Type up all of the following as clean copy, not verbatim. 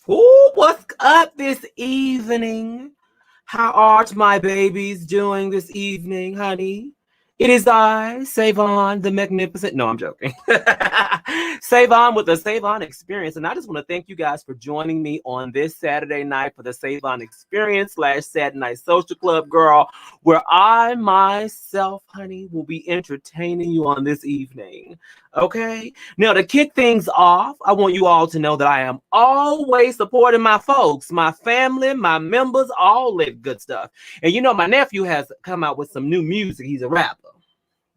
Ooh, what's up this evening? How are my babies doing this evening, honey? It is I, SAVON, the magnificent. No, I'm joking. SAVON with the SAVON experience. And I just want to thank you guys for joining me on this Saturday night for the SAVON experience / Saturday Night Social Club, girl, where I myself, honey, will be entertaining you on this evening. Okay? Now, to kick things off, I want you all to know that I am always supporting my folks, my family, my members, all that good stuff. And you know, my nephew has come out with some new music. He's a rapper.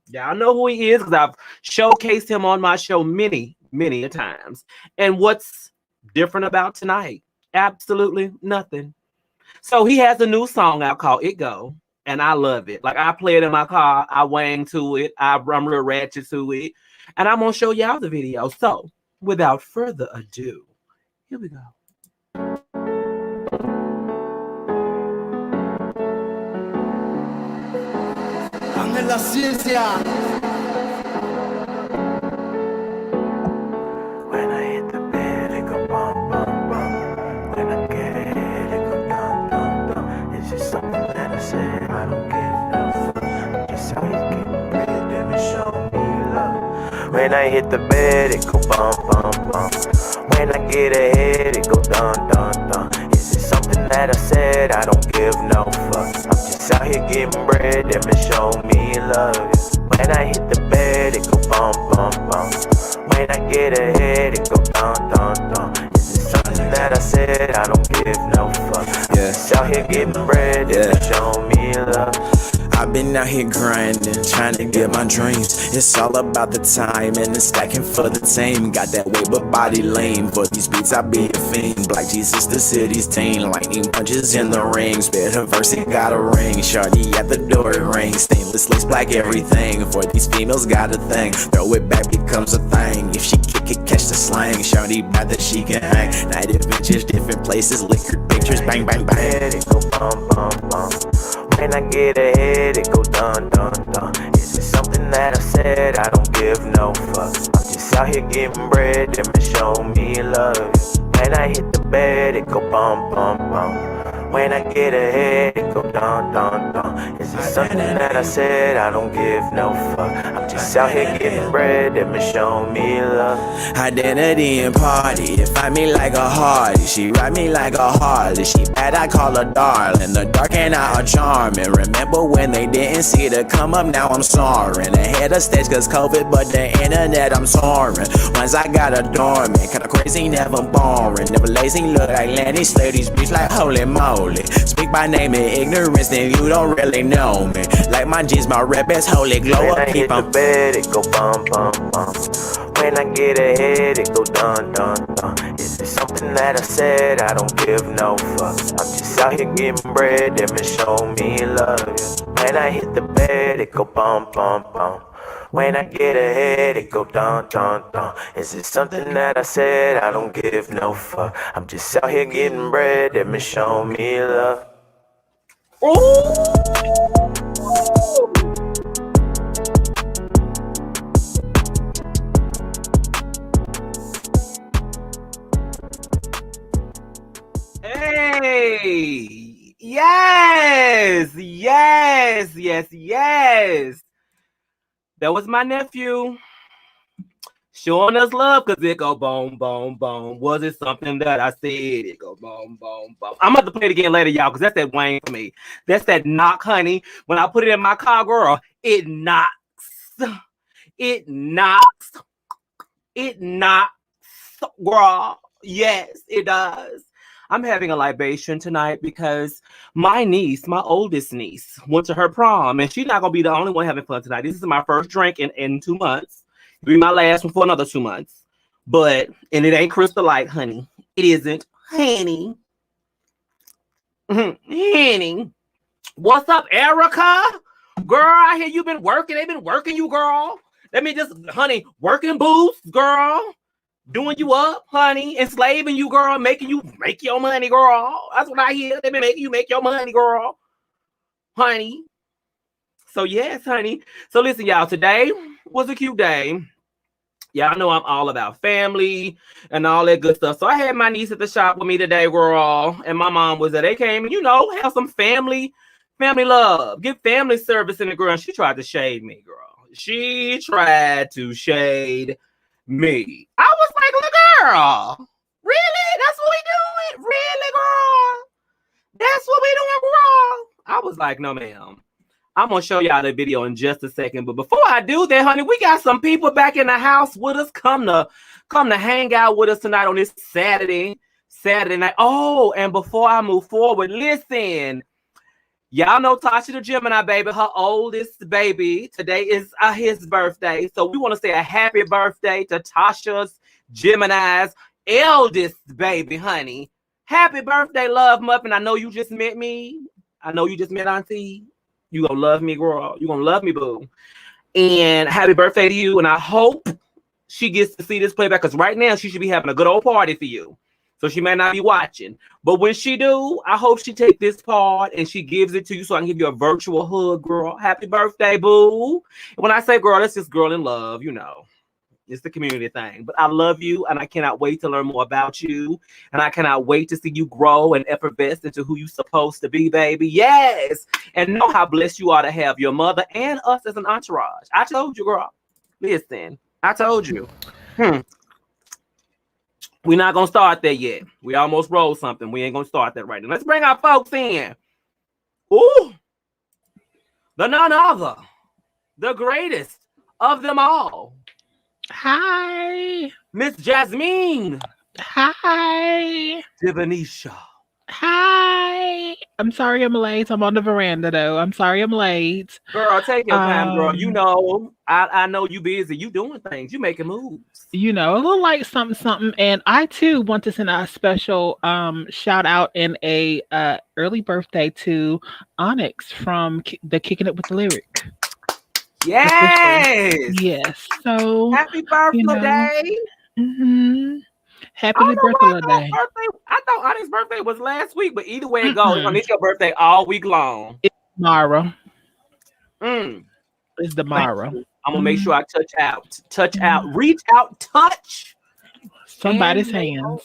Y'all know who he is because I've showcased him on my show many a times. And what's different about tonight? Absolutely nothing. So he has a new song out called Itgo, and I love it. Like I play it in my car, I wang to it, I'm real ratchet to it, and I'm gonna show y'all the video. So without further ado, here we go. En la ciencia. When I hit the bed, it go bum bum bum. When I get it, it go dum dum dum. It's just something that I said I don't give no fuck. Just how you get bread, then show me love. When I hit the bed, it go bum bum bum. When I get ahead, it go dum dum dum. It's just something that I said I don't give no fuck. I'm just out here getting bread, then show me love. When I hit the bed, it go bum bum bum. When I get ahead, it go dun dun dun. Is it something that I said I don't give no fuck? I'm just out here getting bread, and show me love. I've been out here grinding, trying to get my dreams. It's all about the time and the stacking for the team. Got that way but body lame. For these beats I be a fiend. Black Jesus, the city's teen. Lightning punches in the ring. Spit her verse, it got a ring. Shorty at the door, it rings. Stainless lace, black everything. For these females got a thing. Throw it back becomes a thing. If she kick it, catch the slang. Shorty bad that she can hang. Night adventures, different places. Liquor pictures, bang bang bang. It go bum bum bum. When I get ahead, it go dun dun dun. Is it something that I said I don't give no fuck? I'm just out here getting bread, and show me love. When I hit the bed, it go bum bum bum. When I get ahead, it go dun dun dun. Is it something that I said I don't give no fuck? I'm just out here getting bread, and show me love. Identity and party, it find me like a hardy. She ride me like a Harley. She bad, I call her darling. The dark and I are charming. Remember when they didn't see the come up, now I'm soaring. Ahead of stage cause COVID, but the internet I'm soaring. Once I got a dormant, kinda crazy, never boring. Never lazy, look like Lanny, slay these beats like holy moly. Speak by name in ignorance, then you don't really know me. Like my jeans, my rep is holy, glow up, keep on. When I hit the bed, it go bum bum bum. When I get ahead, it go dun dun dun. Is it something that I said I don't give no fuck? I'm just out here getting bread, and show me love. When I hit the bed, it go bum bum bum. When I get ahead, it go dun dun dun. Is it something that I said I don't give no fuck? I'm just out here getting bread, and show me love. Hey, yes. That was my nephew showing us love because it go boom, boom, boom. Was it something that I said? It go boom, boom, boom. I'm about to play it again later, y'all, because that's that Wayne for me. That's that knock, honey. When I put it in my car, girl, it knocks. It knocks. It knocks, girl. Yes, it does. I'm having a libation tonight because my niece, my oldest niece, went to her prom, and she's not going to be the only one having fun tonight. This is my first drink in 2 months. It'll be my last one for another 2 months. And it ain't Crystal Light, honey. It isn't. Honey. Honey. What's up, Erica? Girl, I hear you've been working. They've been working you, girl. Let me just, honey, working boots, girl. Doing you up, honey, enslaving you, girl, making you make your money, girl. That's what I hear. They've been making you make your money, girl. Honey. So yes, honey. So listen, y'all, today was a cute day. Y'all know I'm all about family and all that good stuff. So I had my niece at the shop with me today, girl, and my mom was there. They came, have some family love, give family service in the girl. And she tried to shade me, girl. She tried to shade me. I was like, look, girl, really? That's what we doing? Really, girl? That's what we doing, girl? I was like, no, ma'am. I'm going to show y'all the video in just a second. But before I do that, honey, we got some people back in the house with us. Come to hang out with us tonight on this Saturday night. Oh, and before I move forward, listen. Y'all know Tasha the Gemini baby, her oldest baby. Today is his birthday. So we want to say a happy birthday to Tasha's Gemini's eldest baby, honey. Happy birthday, Love Muffin. I know you just met me. I know you just met Auntie. You gonna love me, girl. You gonna love me, boo. And happy birthday to you. And I hope she gets to see this playback, because right now she should be having a good old party for you. So she may not be watching. But when she do, I hope she take this part and she gives it to you so I can give you a virtual hug, girl. Happy birthday, boo. And when I say girl, that's just girl in love, It's the community thing. But I love you, and I cannot wait to learn more about you. And I cannot wait to see you grow and effervesce into who you're supposed to be, baby. Yes. And know how blessed you are to have your mother and us as an entourage. I told you, girl. Listen, I told you. We're not going to start there yet. We almost rolled something. We ain't going to start that right now. Let's bring our folks in. Ooh. The none other. The greatest of them all. Hi. Miss Jasmine. Hi. Divanisha. Hi. I'm sorry I'm late. I'm on the veranda though. I'm sorry I'm late. Girl, take your time, girl. I know you busy. You doing things. You making moves. A little like something. And I too want to send a special shout out and a early birthday to Onyx from the Kicking It with the Lyric. Yes. Yes. So happy birthday. Happy birthday. I thought Onyx's birthday was last week, but either way it goes, it's your birthday all week long. It's tomorrow. It's tomorrow. I'm gonna make sure I touch out, reach out, touch somebody's hands.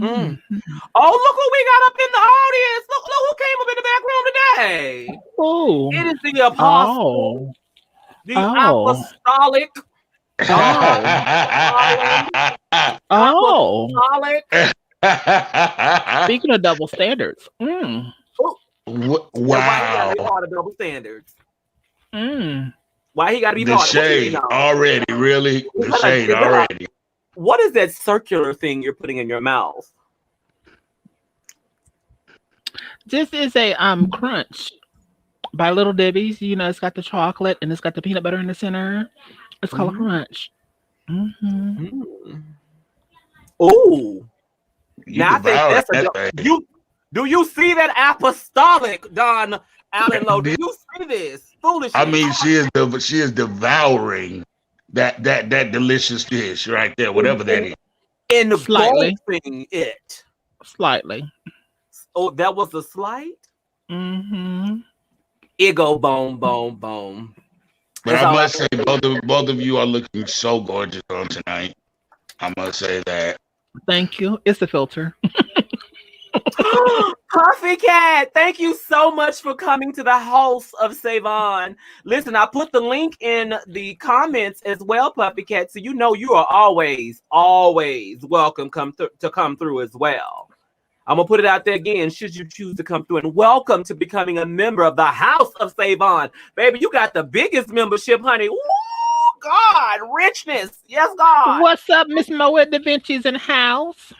Oh, look who we got up in the audience. Look who came up in the back room today. Oh, it is the apostle, the apostolic. Speaking of double standards. Wow. Why he gotta be part of double standards? Why he gotta be the part shade of already? Really, the shade already. What is that circular thing you're putting in your mouth? This is a crunch by Little Debbie's. It's got the chocolate and it's got the peanut butter in the center. It's called a crunch. Oh, now I think that's do you see that apostolic Don Allen Lowe? Do you see this foolishness? I mean, she is devouring that delicious dish right there, whatever that is. Engulfing it slightly. Oh, that was a slight. Itgo boom. But I must say, both of you are looking so gorgeous on tonight. I must say that. Thank you. It's the filter. Puffy Cat, thank you so much for coming to the house of SAVON. Listen, I put the link in the comments as well, Puffy Cat, so you are always welcome to come through as well. I'm gonna put it out there again, should you choose to come through, and welcome to becoming a member of the house of SAVON. Baby, you got the biggest membership, honey. Ooh, God, richness. Yes, God. What's up, Miss Moet Da Vinci's in house?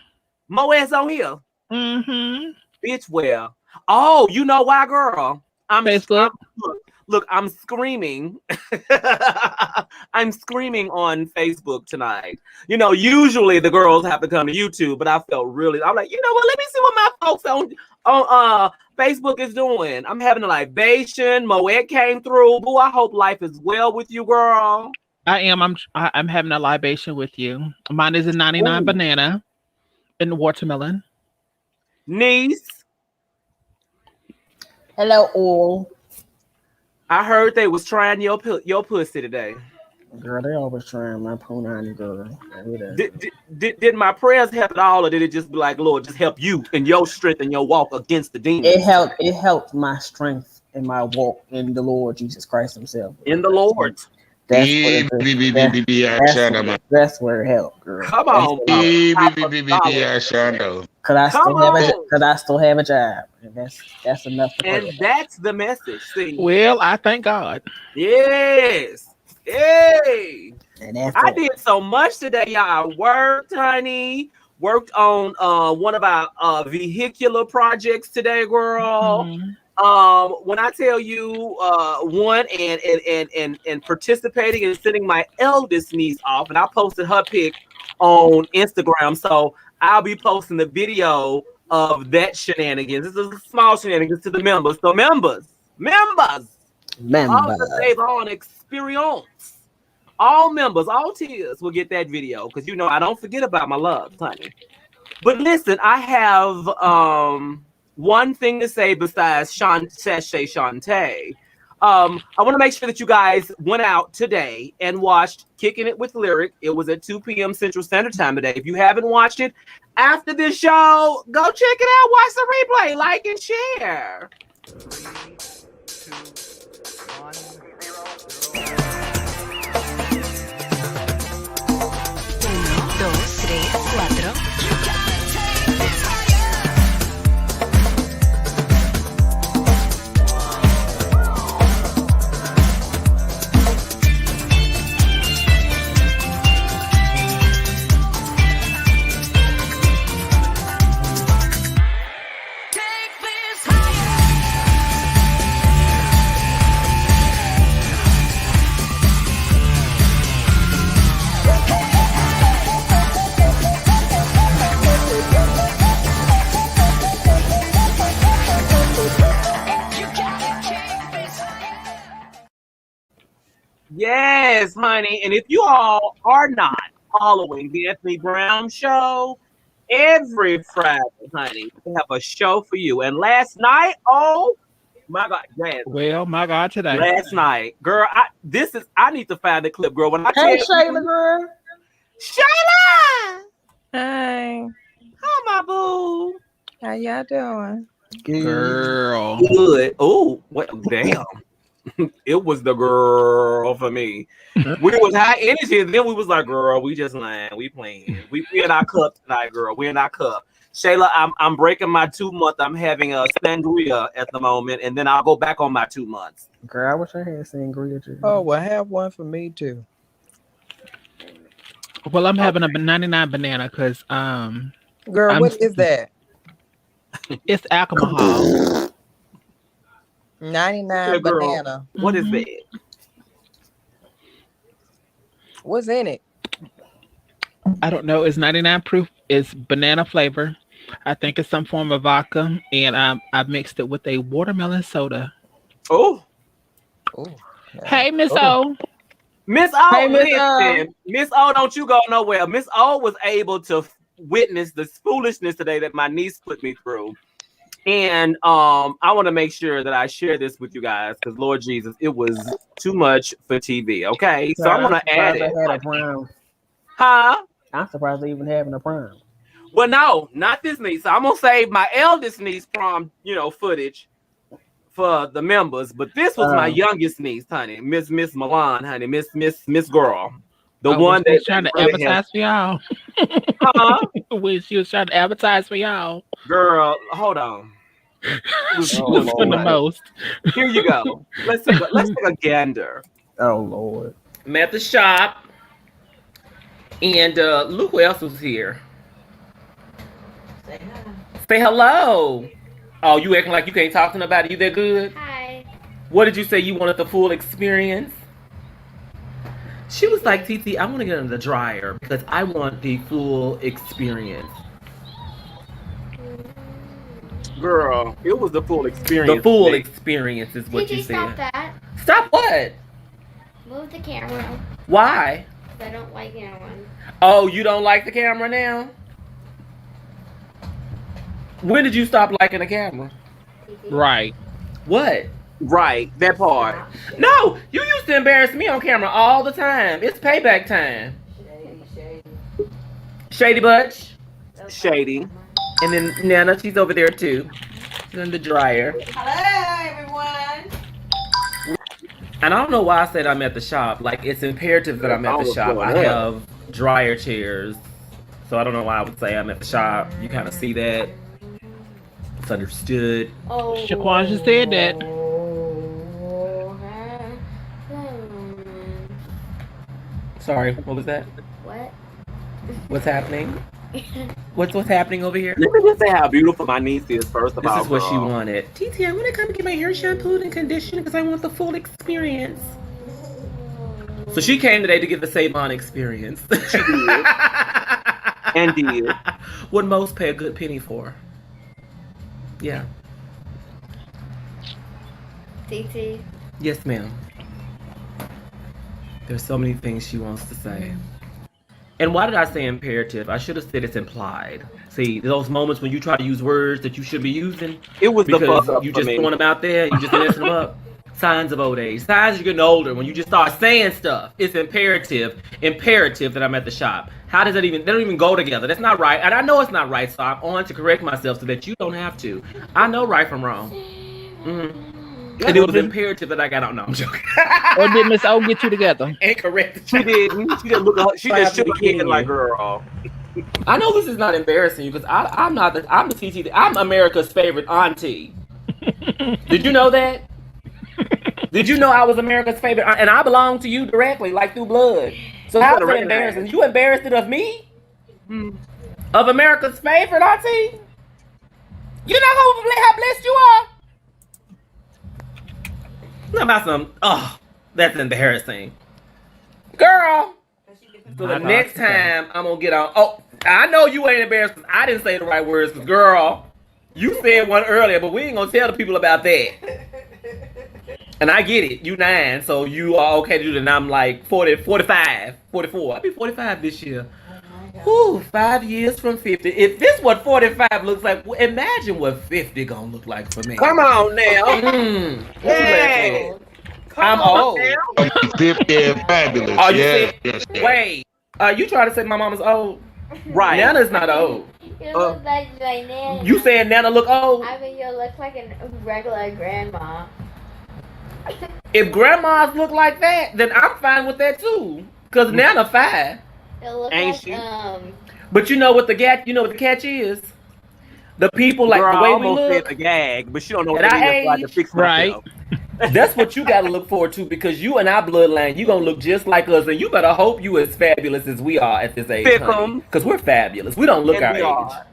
Moet's on here. Bitch, well. Oh, you know why, girl? Facebook. Look, I'm screaming. I'm screaming on Facebook tonight. Usually the girls have to come to YouTube, but I'm like, let me see what my folks on Facebook is doing. I'm having a libation. Moet came through. Boo, I hope life is well with you, girl. I am. I'm having a libation with you. Mine is a 99 banana and watermelon. Niece. Hello, all. I heard they was trying your pussy today. Girl, they always trying my punani, girl. Did my prayers help at all, or did it just be like, Lord, just help you in your strength and your walk against the demons? It helped my strength in my walk in the Lord Jesus Christ Himself. In the Lord. That's where it helped, girl. Come on, Cause I still have a job, and that's enough. And that's the message. See? Well, I thank God. Yes. Hey. And that's I did so much today, y'all. I worked, honey. Worked on one of our vehicular projects today, girl. When I tell you one and participating and sending my eldest niece off, and I posted her pic on Instagram, so I'll be posting the video of that shenanigans. This is a small shenanigans to the members. So members of the SAVON experience, all members, all tiers will get that video, because you know I don't forget about my love, honey. But listen, I have one thing to say besides Shantae. I want to make sure that you guys went out today and watched Kicking It with Lyric. It was at 2 p.m. Central Standard Time today. If you haven't watched it after this show, go check it out. Watch the replay, like and share. 3, 2, 1, 1, 2, 3, 4. Yes, honey. And if you all are not following the Anthony Brown Show, every Friday, honey, we have a show for you. And last night, oh my God, yes. Well, my God, today. Last night, girl, I need to find the clip, girl. When I hey, tell Shayla, girl. Shayla! Hi. Hi, my boo. How y'all doing? Girl. Good. Oh, what? Damn. It was the girl for me. We was high energy, and then we was like, girl, we just lying. We playing. We in our cup tonight, girl. We in our cup. Shayla, I'm breaking my 2 month. I'm having a sangria at the moment, and then I'll go back on my 2 months. Girl, I wish I had sangria too. Oh, well, have one for me too. Well, I'm having a 99 banana because Girl, what is that? It's alcohol. 99 girl, banana. What is that? What's in it? I don't know. It's 99 proof. It's banana flavor. I think it's some form of vodka, and I mixed it with a watermelon soda. Oh, Hey, Miss O. Miss O, Hey, Miss O. listen. Miss O, don't you go nowhere. Miss O was able to witness the foolishness today that my niece put me through. And I want to make sure that I share this with you guys, because Lord Jesus, it was too much for TV. Okay, so I'm gonna add it. Huh? I'm surprised they even having a prom. Well, no, not this niece. So I'm gonna save my eldest niece prom, footage for the members. But this was my youngest niece, honey, Miss Milan, honey, Miss Girl, the one that's trying to advertise for y'all. Huh? When she was trying to advertise for y'all. Girl, hold on. She was for the most. Here you go. Let's take a gander. Oh Lord. I'm at the shop, and look who else was here. Say hi. Say hello. Oh, you acting like you can't talk to nobody? You that good? Hi. What did you say? You wanted the full experience? She was like, TT, I want to get in the dryer because I want the full experience. Girl, it was the full experience. The full experience is what you said. Stop that. Stop what? Move the camera. Why? I don't like that one. Oh, you don't like the camera now? When did you stop liking the camera? Right. What? Right, that part. Stop. No, you used to embarrass me on camera all the time. It's payback time. Shady Butch. Shady. And then Nana, she's over there too. She's in the dryer. Hello, everyone. And I don't know why I said I'm at the shop. Like, it's imperative that I'm at the shop. I have dryer chairs. So I don't know why I would say I'm at the shop. You kind of see that. It's understood. Oh. Shaquan just said that. Sorry, what was that? What? What's happening? What's happening over here? Let me just say how beautiful my niece is, first of This all. is what she girl. wanted. TT, I'm gonna come and get my hair shampooed and conditioned because I want the full experience. So she came today to get the SAVON experience. She did. And did. What most pay a good penny for. Yeah. TT. Yes, ma'am. There's so many things she wants to say. And why did I say imperative? I should have said it's implied. See, those moments when you try to use words that you should be using. It was the Because fuck up you for just me. throwing them out there, you just messing them up. Signs of old age. Signs you're getting older. When you just start saying stuff, it's imperative that I'm at the shop. How does that even? They don't even go together. That's not right, and I know it's not right. So I'm on to correct myself so that you don't have to. I know right from wrong. And it was imperative that I got on. No, I'm joking. Or did Miss O get you together? And correct. She didn't. She just looked at her. She just shook her head like, girl. I know this is not embarrassing you because I'm not. I'm the TT. I'm America's favorite auntie. Did you know that? Did you know I was America's favorite? And I belong to you directly, like through blood. So how is that embarrassing? You embarrassed it of me? Of America's favorite auntie? You know how blessed you are? Not about some, oh, that's embarrassing. Girl. So the next time I'm going to get on, oh, I know you ain't embarrassed because I didn't say the right words. Because girl, you said one earlier, but we ain't going to tell the people about that. And I get it. You 9, so you are okay to do that. And I'm like 40, 45, 44. I'll be 45 this year. Whew, 5 years from 50. If this what 45 looks like, imagine what 50 gonna look like for me. Come on now. Hey. I'm old. 50 and fabulous. Oh, you Yes, said, yes, yes. wait. You trying to say my mama's old? Right. Nana's not old. You look like Nana. You saying Nana look old? I mean, you look like a regular grandma. If grandmas look like that, then I'm fine with that too. Cause Nana 5. It look Ain't like she? But you know what the catch is? The people like Girl, the I way we almost look. said a gag, but she don't know what At it our is, so I had to age, fix right. myself. That's what you gotta look forward to because you and our bloodline, you gonna look just like us, and you better hope you as fabulous as we are at this age, Fickle. because we're fabulous. We don't look And our we age, are.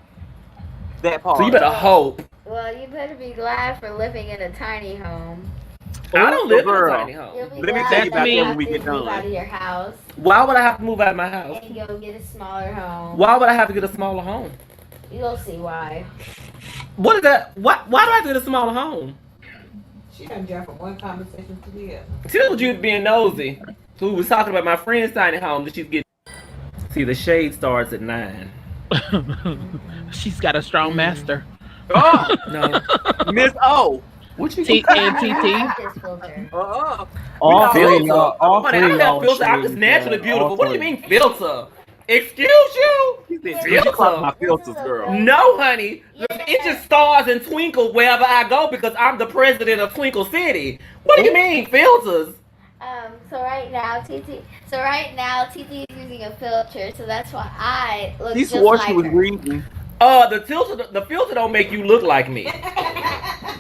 That part. so you better hope. Well, you better be glad for living in a tiny home. I don't live in a girl. tiny You'll home. be Let me glad tell you that about you that have when we to get move done. out of your house Why would I have to move out of my house? and go get a smaller home. Why would I have to get a smaller home? You'll see why. What is that? Why do I have to get a smaller home? She done jumped from one conversation to the other. Till you being nosy. Who was talking about my friend's tiny home that she's getting. See, the shade starts at 9. She's got a strong master. Oh, No. Miss O. What you T and TT. This filter. All Filter. three, y'all. All Honey, I three, don't have y'all. filter. I'm just naturally beautiful. What do you mean filter? Excuse you? You call my filters, girl. No, honey. It just stars and twinkles wherever I go because I'm the president of Twinkle City. What do you mean filters? So right now TT is using a filter, so that's why I look She just swore like she was her. reading. The filter don't make you look like me.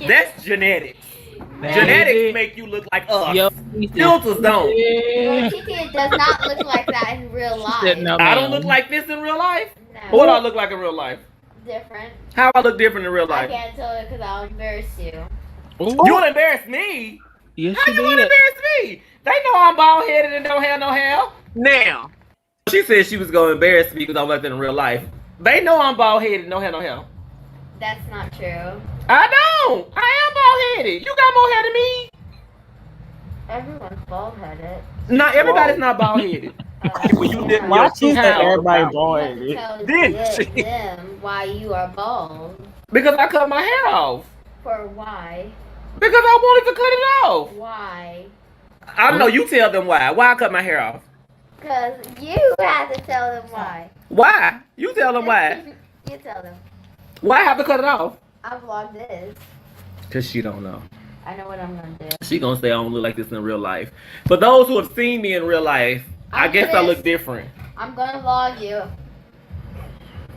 That's genetics. Genetics make you look like us. Yo, Filters don't. Well, Yeah. TT does not look like that in real life. Said no, I don't ma'am. look like this in real life. No, What do I look like in real life? different. How I look different in real I life? can't tell you because I'll embarrass you. Ooh. You want to embarrass me? Yes, How she you want to did. embarrass me? They know I'm bald headed and don't have no hair. Now, She said she was gonna embarrass me because I'm like that in real life. They know I'm bald headed and don't have no hair. That's not true. I don't. I am bald headed. You got more hair than me. Everyone's bald headed. Not everybody's not bald headed. when you did Why your she said two everybody pounds, drawing You it? have to Didn't tell she? them why you are bald. Because I cut my hair off. For why? Because I wanted to cut it off. Why? I don't know. You tell them why. Why I cut my hair off? Because you have to tell them why. Why? You tell them why. You tell them. Why I have to cut it off? I vlog this. Because she don't know. I know what I'm going to do. She gonna say I don't look like this in real life. For those who have seen me in real life, I guess I look different. I'm going to vlog you.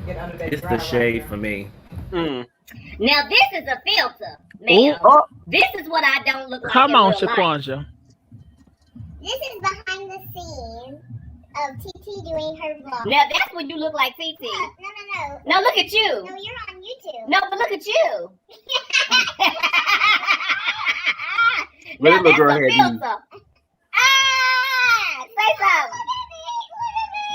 Get under that It's the dry shade right for me. Now this is a filter, ma'am. This is what I don't look like. Come in on, real life. Shaquanja. This is behind the scenes of TT doing her vlog. Now that's when you look like TT. No. No, look at you. No, you're on YouTube. No, but look at you. Let now the little girl that's a have you. filter. Say something.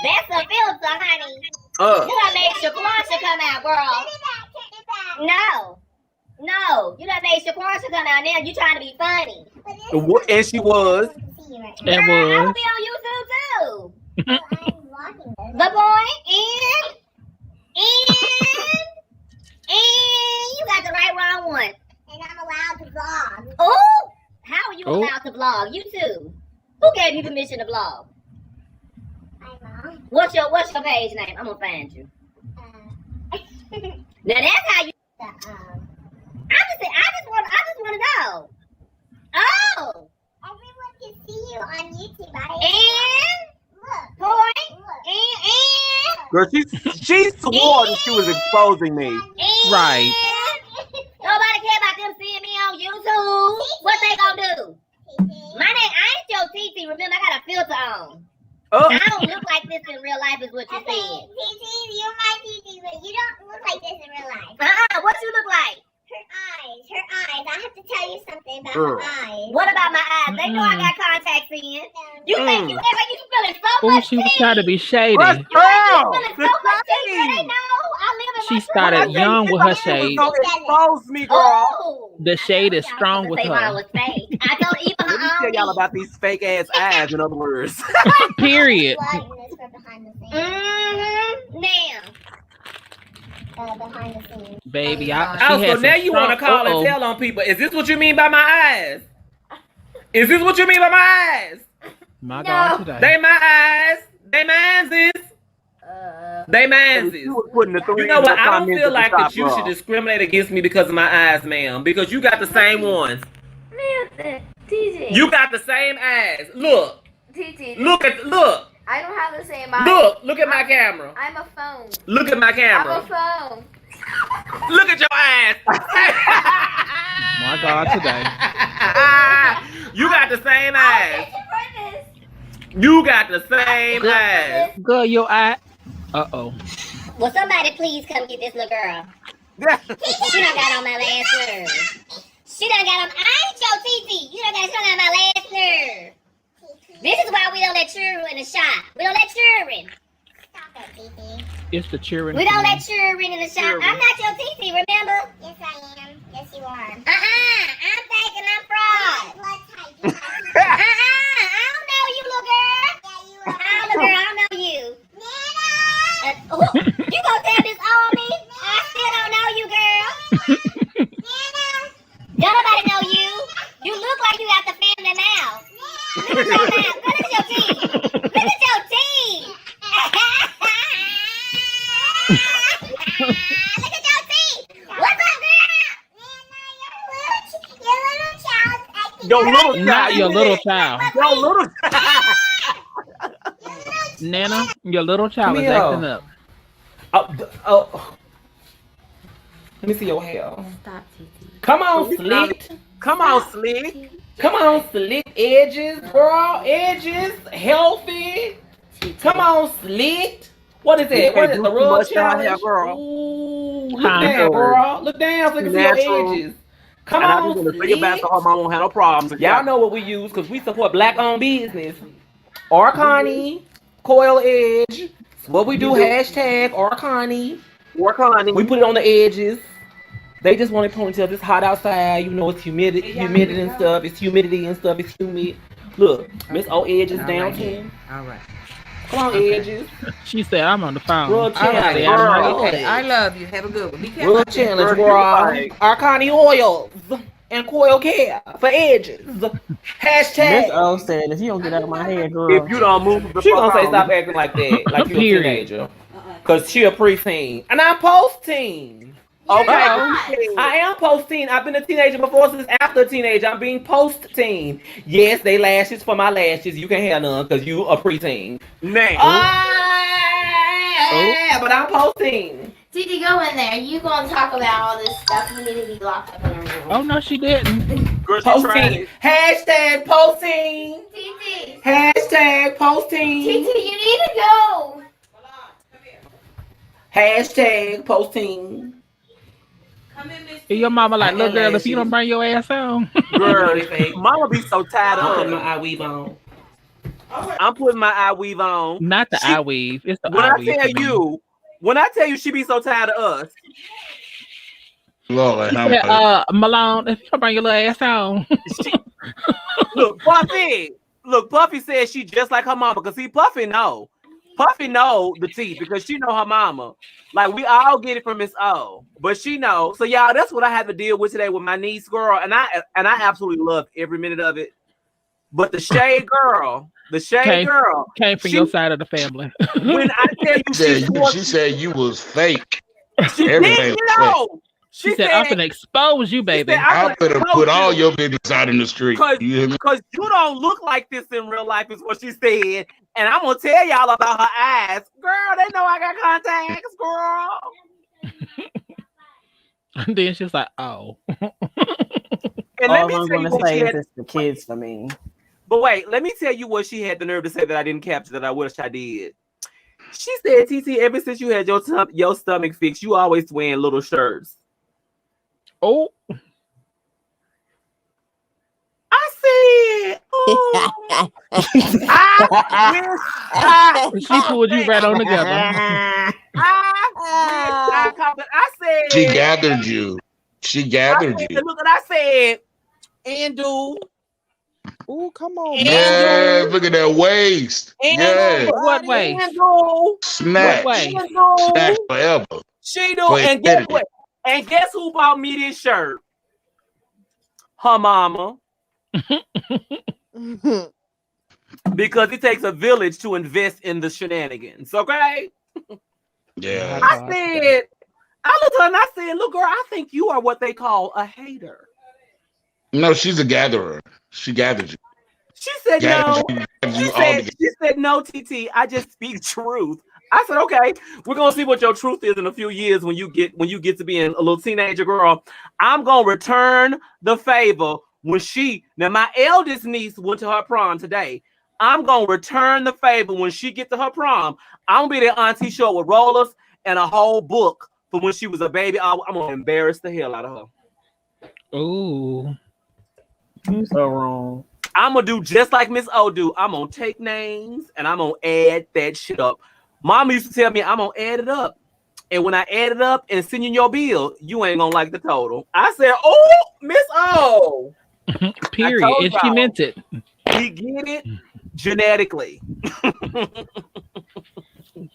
That's a filter, honey. You done made Shaquanja come out, girl. No. You done made Shaquanja come out. Now you trying to be funny. And she was. Girl, I will be on YouTube too. The point is, and you got the wrong one. And I'm allowed to vlog. Oh, how are you allowed to vlog? You too. Who gave you permission to vlog? My mom. What's your page name? I'm gonna find you. Now that's how you. I just want to know. Oh. Everyone can see you on YouTube. And point. And Girl, she swore that she was exposing me. Right. Nobody care about them seeing me on YouTube. What they gonna do? My name, I ain't your TT. Remember, I got a filter on. I don't look like this in real life, is what you said. TT, you're my TT, but you don't look like this in real life. What you look like? Her eyes. I have to tell you something about her eyes. What about my eyes? They know I got contacts in. You think you feeling so Oh, much she was tea. trying to be shady. You feeling so much tea, girl. They know I live in She my started young with her shade. Don't expose me, girl. Oh. The shade is strong with I her. was fake. I told even Let me her tell own y'all me. about these fake ass eyes, in other words. Period. Vlogging for behind the scenes. Now. Behind the scenes. Baby, she Oh, had so now some you want to strong- call and tell on people. Is this what you mean by my eyes? Is this what you mean by my eyes? My God, today. They my eyes. They man's. They man's. You know what? I don't feel like that you should discriminate against me because of my eyes, ma'am. Because you got the same ones. Man, TJ. You got the same eyes. Look. TT. Look. I don't have the same eyes. Look at my camera. I'm a phone. Look at my I'm camera. a phone. Look at your eyes. My God, today. You got the same eyes. You got the same eyes. Girl, your eye. Uh-oh. Will somebody please come get this little girl? She done got on my last nerve. She done got on. I ain't your TT. You done got on my last nerve. This is why we don't let children in the shop. We don't let children. Stop it, TT. It's the cheering. We don't let children in the shop. I'm not your TT, remember? Yes, I am. Yes, you are. I'm thinking I'm fraud. Blood type. I don't know you, little girl. Yeah, you are. Little girl, I don't know you. You gonna tell this on me? I still don't know you, girl. Don't nobody know you. You look like you got the family mouth. Look at your mouth. Look at your teeth. Look at your teeth. Look at your teeth. What's up, girl? Your little child. Not your little child. Your little child. Nana, your little child is Come here. acting up. Oh. Let me see your hair. Stop, TT. Come on, slick. Come on, slick. Come on, slick edges, girl. Edges, healthy. Come on, slick. What is it? What is it? The rub challenge? Ooh, look down, girl. Look down so you can see your edges. Come on, slick. Y'all have no problems. Y'all know what we use because we support black-owned business. Arcani, coil edge. What we do, hashtag Arcani. We put it on the edges. They just want to ponytail. This hot outside. You know it's humidity and stuff. It's humidity and stuff. It's humid. Look, Miss O edges down here. All right. Come on, edges. She said, I'm on the phone. Rub All right, challenge. girl. Okay, I love you. Have a good one. Be careful. Rub challenge, girl. Arcani oils. and coil care for edges. Miss Hashtag. O said, if you don't get out of my head, girl. If you don't move the She fuck gonna say on, stop acting like that, like you a Period. teenager. Cause she a preteen. And I'm post-teen. Okay. I am post-teen. I've been a teenager before, since after a teenager. I'm being post-teen. Yes, they lashes for my lashes. You can have none because you a preteen. Now. But I'm post-teen. Titi, go in there. You gonna talk about all this stuff. You need to be locked up in a room. Oh no, she didn't. Girl, post-teen. Hashtag post-teen. Titi. Hashtag post-teen. Titi, you need to go. Hashtag post-teen. Your mama like, little girl, if you don't bring your ass on. Girl, mama be so tired of putting my eye weave on. I'm putting my eye weave on. Not the eye weave. It's the when eye I weave. When I tell you she be so tired of us. Lord, how Yeah, much? Malone, if you don't bring your little ass on. Look, Puffy said she just like her mama. Because see, Puffy know the tea because she know her mama. Like, we all get it from Miss O, but she know. So y'all, that's what I had to deal with today with my niece, girl, and I absolutely love every minute of it. But the shade girl came from your side of the family. When I tell you, she said you was fake. She Everything did, was fake. She said, I'm gonna expose you, baby. I'm gonna put all your business out in the street. You hear me? Because you don't look like this in real life, is what she said. And I'm gonna tell y'all about her eyes. Girl, they know I got contacts, girl. And then she's like, oh. And all let me I'm tell you gonna what say she is had. it's the kids for me. But wait, let me tell you what she had the nerve to say that I didn't capture that I wish I did. She said, TT, ever since you had your stomach fixed, you always wearing little shirts. Oh. I said, oh. She pulled you right on together. I said, she gathered you. She gathered you. Look what I said. And do. Oh, come on. Yeah, look at that waist. Yeah. What way? Snatch. Snatch forever. She do. And guess what? And guess who bought me this shirt? Her mama. Because it takes a village to invest in the shenanigans, okay? Yeah. I looked at her and I said, look, girl, I think you are what they call a hater. No, she's a gatherer. She gathered you. She said no. She said no, TT. I just speak truth. I said, okay, we're gonna see what your truth is in a few years when you get to being a little teenager girl. I'm gonna return the favor when now my eldest niece went to her prom today. I'm gonna return the favor when she get to her prom. I'm gonna be there auntie show with rollers and a whole book for when she was a baby. I'm gonna embarrass the hell out of her. Ooh. You so wrong. I'm gonna do just like Miss O do. I'm gonna take names and I'm gonna add that shit up. Mama used to tell me I'm gonna add it up. And when I add it up and send you your bill, you ain't gonna like the total. I said, oh, Miss O. Period. And she meant it. We get it genetically.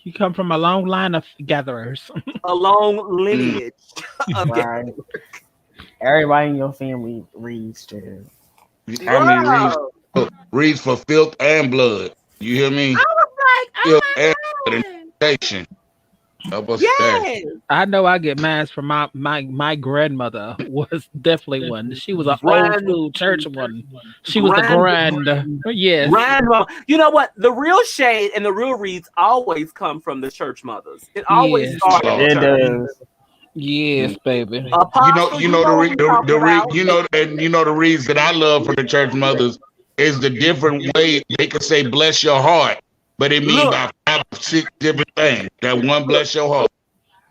You come from a long line of gatherers. A long lineage of right. Everybody in your family reads too. I mean, reads for filth and blood. You hear me? I was like, filth and blood and yes. I know I get mine from my grandmother was definitely one. She was an old school church one. She was the grand. Yes. Grandma. You know what? The real shade and the real reads always come from the church mothers. It always started in church. Yes, baby. The reads that I love from the church mothers is the different way they can say bless your heart, but it means about 5 or 6 different things. That one bless your heart.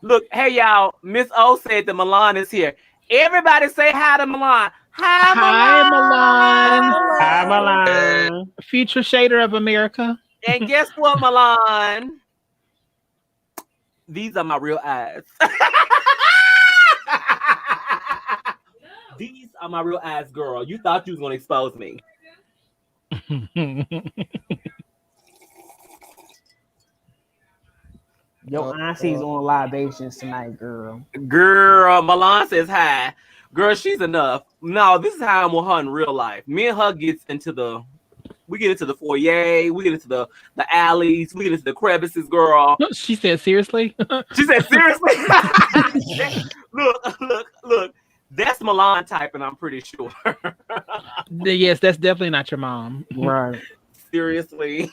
Look, hey y'all, Miss O said that Milan is here. Everybody say hi to Milan. Hi, Milan. Hi, Milan. Future shader of America. And guess what, Milan? These are my real eyes. These are my real eyes, girl. You thought you was gonna expose me. Your auntie's on libations tonight, girl. Girl, Milan says hi. Girl, she's enough. No, this is how I'm with her in real life. Me and her get into the foyer, we get into the alleys, we get into the crevices, girl. She said, seriously? She said, seriously? Look. That's Milan typing, I'm pretty sure. Yes, that's definitely not your mom. Right. Seriously.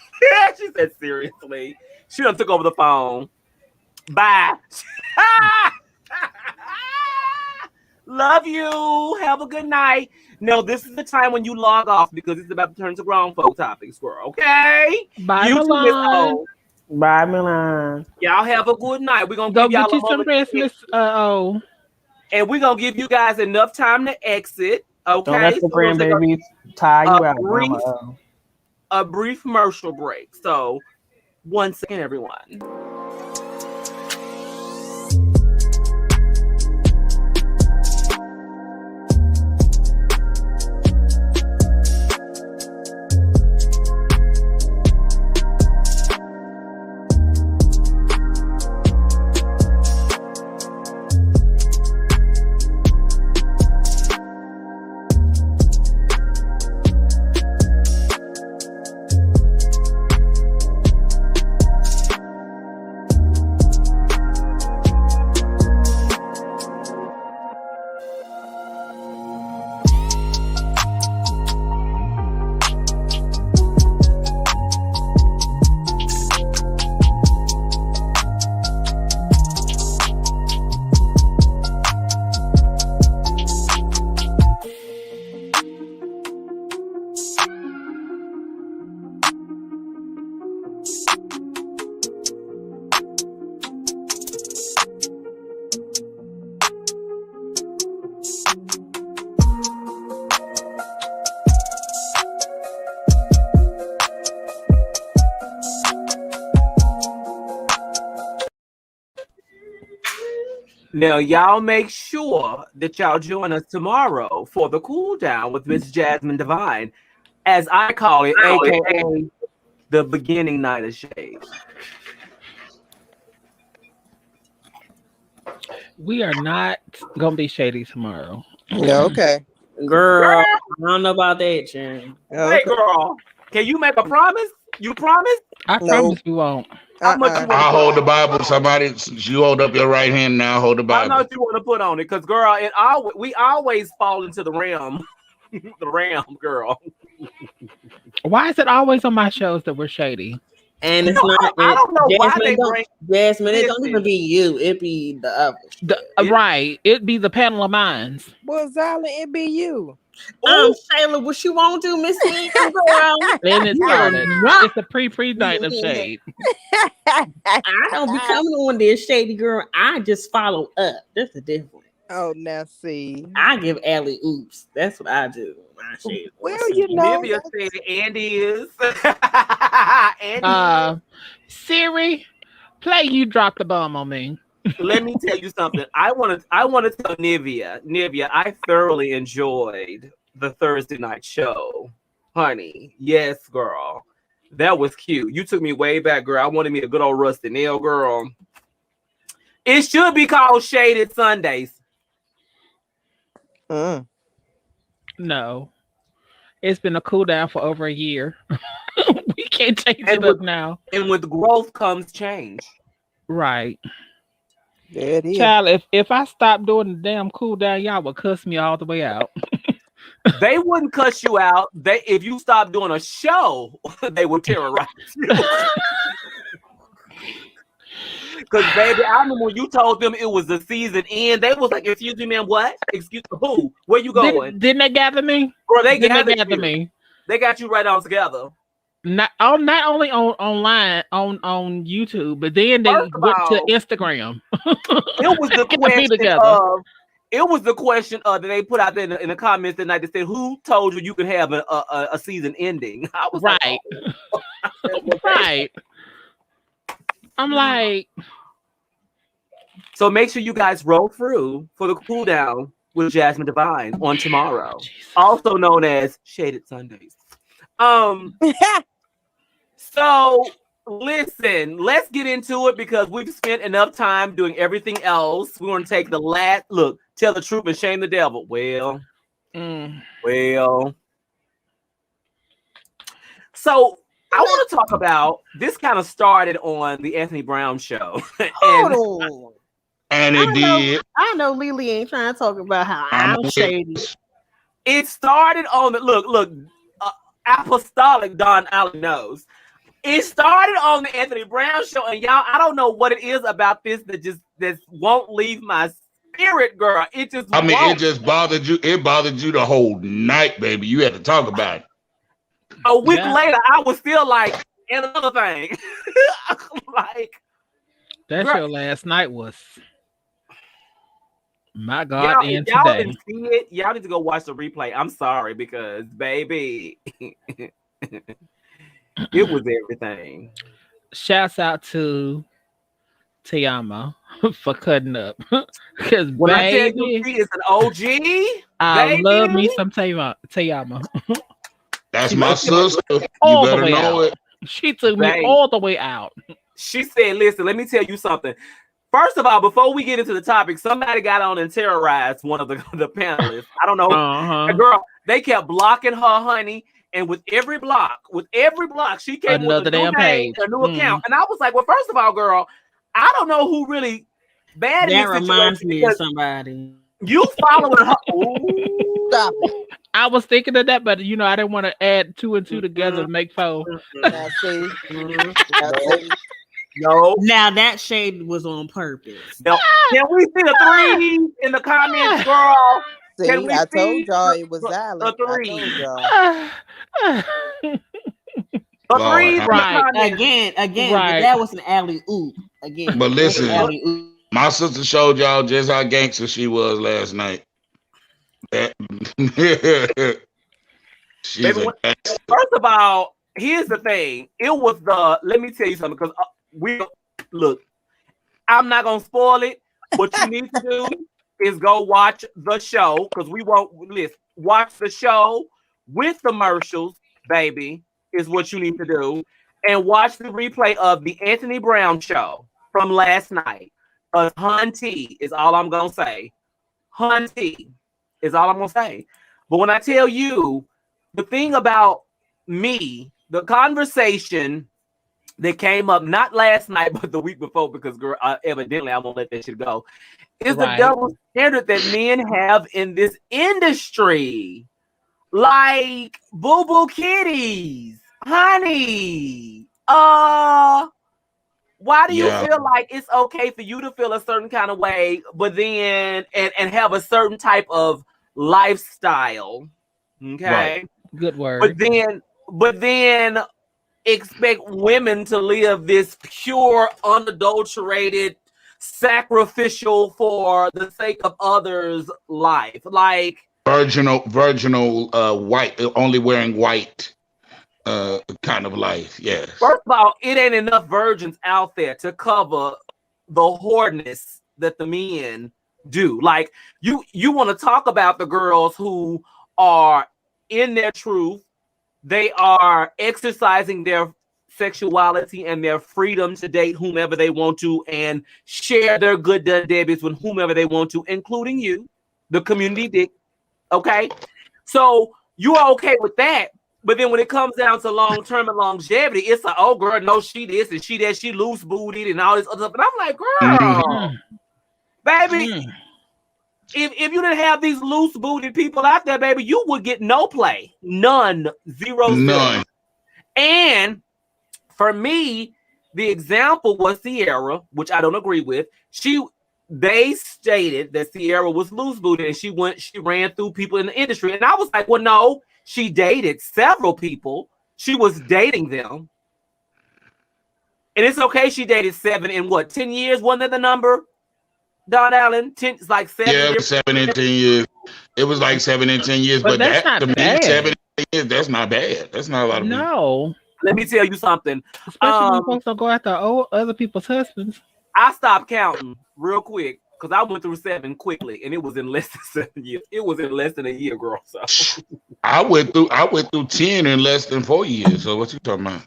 She said, seriously. She done took over the phone. Bye. Love you. Have a good night. No, this is the time when you log off because it's about to turn to grown folk topics, girl. Okay? Bye, YouTube Milan. Bye, Milan. Y'all have a good night. We're gonna Go give y'all get you some rest, Miss and we're gonna give you guys enough time to exit. Okay. Don't let the grandbabies tie you out. A brief commercial break. So 1 second, everyone. Now, y'all make sure that y'all join us tomorrow for the cool down with Miss Jasmine Divine, as I call it, aka the beginning night of shade. We are not gonna be shady tomorrow. Yeah, okay. Girl, I don't know about that, Jen. Okay. Hey, girl, can you make a promise? You promise? I promise we won't. How much you I hold the Bible. Somebody, you hold up your right hand now. Hold the How Bible. much you want to put on it? Because, girl, we always fall into the realm. The realm, girl. Why is it always on my shows that we're shady? And it's not. I don't know why they Jasmine, bring. it don't even be you. It be the others. Right. It'd be the panel of minds. Well, Zyla, it be you. Shayla, what you want to do, Miss Lee, girl? Then it started. It's a pre night of shade. I don't be coming on this shady girl. I just follow up. That's the difference. Oh, now see. I give alley oops. That's what I do. Well, you know. Olivia said Andy is. Siri, play You Dropped the Bomb on Me. Let me tell you something. I want to tell Nivea, I thoroughly enjoyed the Thursday night show. Honey, yes, girl. That was cute. You took me way back, girl. I wanted me a good old rusty nail, girl. It should be called Shaded Sundays. No. It's been a cool down for over a year. We can't change it up now. And with growth comes change. Right. There it is. Child, if I stopped doing the damn cool down, y'all would cuss me all the way out. They wouldn't cuss you out. If you stopped doing a show, they would terrorize you. Because, baby, I remember when you told them it was the season end, they was like, excuse me, man, what? Excuse me, who? Where you going? Didn't they gather me? Bro, they gathered me. They got you right on together. Not only online on YouTube, but then they went to Instagram. It was the question it was the question that they put out there in the comments that night that said, who told you you could have a season ending? I was right. Like, oh. Right. I'm like, so make sure you guys roll through for the cool down with Jasmine Divine on tomorrow, also known as Shaded Sundays. So Listen, let's get into it because we've spent enough time doing everything else. We're going to take the last look, tell the truth and shame the devil. Well. So I want to talk about this. Kind of started on the Anthony Brown show. Hold on. And it did. I know Lily ain't trying to talk about how I'm shady. It started on the look. Apostolic Don Allen knows. It started on the Anthony Brown show, and y'all, I don't know what it is about this that won't leave my spirit, girl. It just it just bothered you. It bothered you the whole night, baby. You had to talk about it. A week later, I was still like, and another thing, like that show last night was. My God, and y'all today. didn't see it. Y'all need to go watch the replay. I'm sorry because, baby, it was everything. Shouts out to Tiama for cutting up. Because when I tell you she is an OG, I love me some Tiama. That's my sister. You better know it. She took me all the way out. She said, "Listen, let me tell you something. First of all, before we get into the topic, somebody got on and terrorized one of the panelists. I don't know. Girl, they kept blocking her, honey. And with every block, she came with a new page, a new account. And I was like, well, first of all, girl, I don't know who really bad that in this reminds me of somebody. You following her. Stop it. I was thinking of that, but I didn't want to add 2 and 2 together and make 4. No. Now that shade was on purpose. No. Can we see the 3 in the comments, girl? See, I told y'all it was Alex. A 3, right? Again. Right. That was an alley-oop. Again. But listen, my sister showed y'all just how gangster she was last night. She's first of all, here's the thing. It was let me tell you something, because I'm not gonna spoil it. What you need to do is go watch the show, because we won't watch the show with commercials, baby, is what you need to do. And watch the replay of the Anthony Brown show from last night. Hunty is all I'm gonna say. Hunty is all I'm gonna say. But when I tell you the thing about me, the conversation that came up not last night but the week before, because girl, evidently I won't let that shit go, is the double standard that men have in this industry. Like boo-boo kitties, honey. Why do you feel like it's okay for you to feel a certain kind of way, but then and have a certain type of lifestyle? Okay. Right. Good word. But then expect women to live this pure, unadulterated, sacrificial for the sake of others life. Like virginal white, only wearing white kind of life. Yes. First of all, it ain't enough virgins out there to cover the whoreness that the men do. Like you want to talk about the girls who are in their truth. They are exercising their sexuality and their freedom to date whomever they want to and share their good done debits with whomever they want to, including you, the community dick. Okay, so you are okay with that. But then when it comes down to long-term and longevity, it's like, oh, girl, no, she this and she that, she loose-booted and all this other stuff. And I'm like, girl, baby, if you didn't have these loose-booted people out there, baby, you would get no play. None. Zero. And for me, the example was Sierra, which I don't agree with. They stated that Sierra was loose-booted and she ran through people in the industry. And I was like, well, no. She dated several people. She was dating them. And it's okay she dated 7 in 10 years? Wasn't that the number, Don Allen? 10, it's like 7 years. Yeah, 7 and 10 years. It was like 7 and 10 years. But that's not bad. 7 and 10 years, that's not bad. That's not a lot of people. Let me tell you something. Especially when folks don't go after other people's husbands. I stopped counting real quick. Because I went through 7 quickly, and it was in less than 7 years. It was in less than a year, girl. So I went through 10 in less than 4 years. So what you talking about?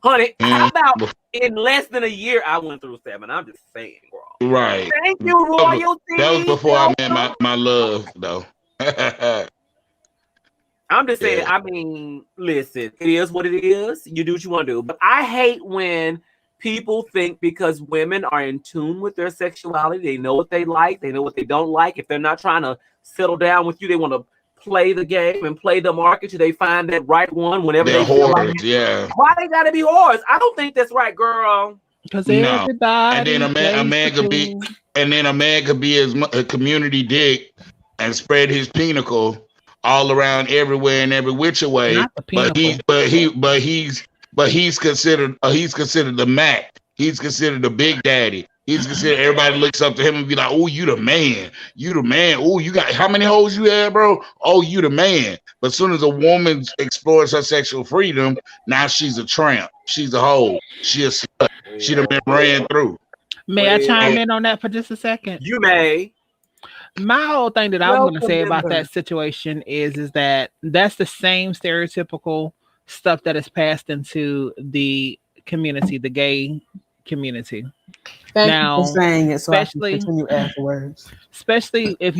Honey, how about in less than a year I went through 7? I'm just saying, bro. Right. Thank you, royalty. That was before I met my love, though. I'm just saying, I mean, listen, it is what it is. You do what you want to do. But I hate when people think because women are in tune with their sexuality, they know what they like, they know what they don't like. If they're not trying to settle down with you, they want to play the game and play the market till they find that right one whenever they're they feel like whores, yeah. Why they gotta be whores? I don't think that's right, girl. Because everybody and then a man could be, a community dick and spread his pinnacle all around everywhere and every which way. But he's considered the Mac. He's considered the Big Daddy. He's considered, everybody looks up to him and be like, "Oh, you the man. You the man. Oh, you got how many hoes you had, bro? Oh, you the man." But as soon as a woman explores her sexual freedom, now she's a tramp. She's a hoe. She a slut. She done been ran through. May I chime in on that for just a second? You may. My whole thing that I was going to say about that situation is that that's the same stereotypical stuff that is passed into the community, the gay community. Thank you for saying it, so especially, I can continue afterwards. Especially if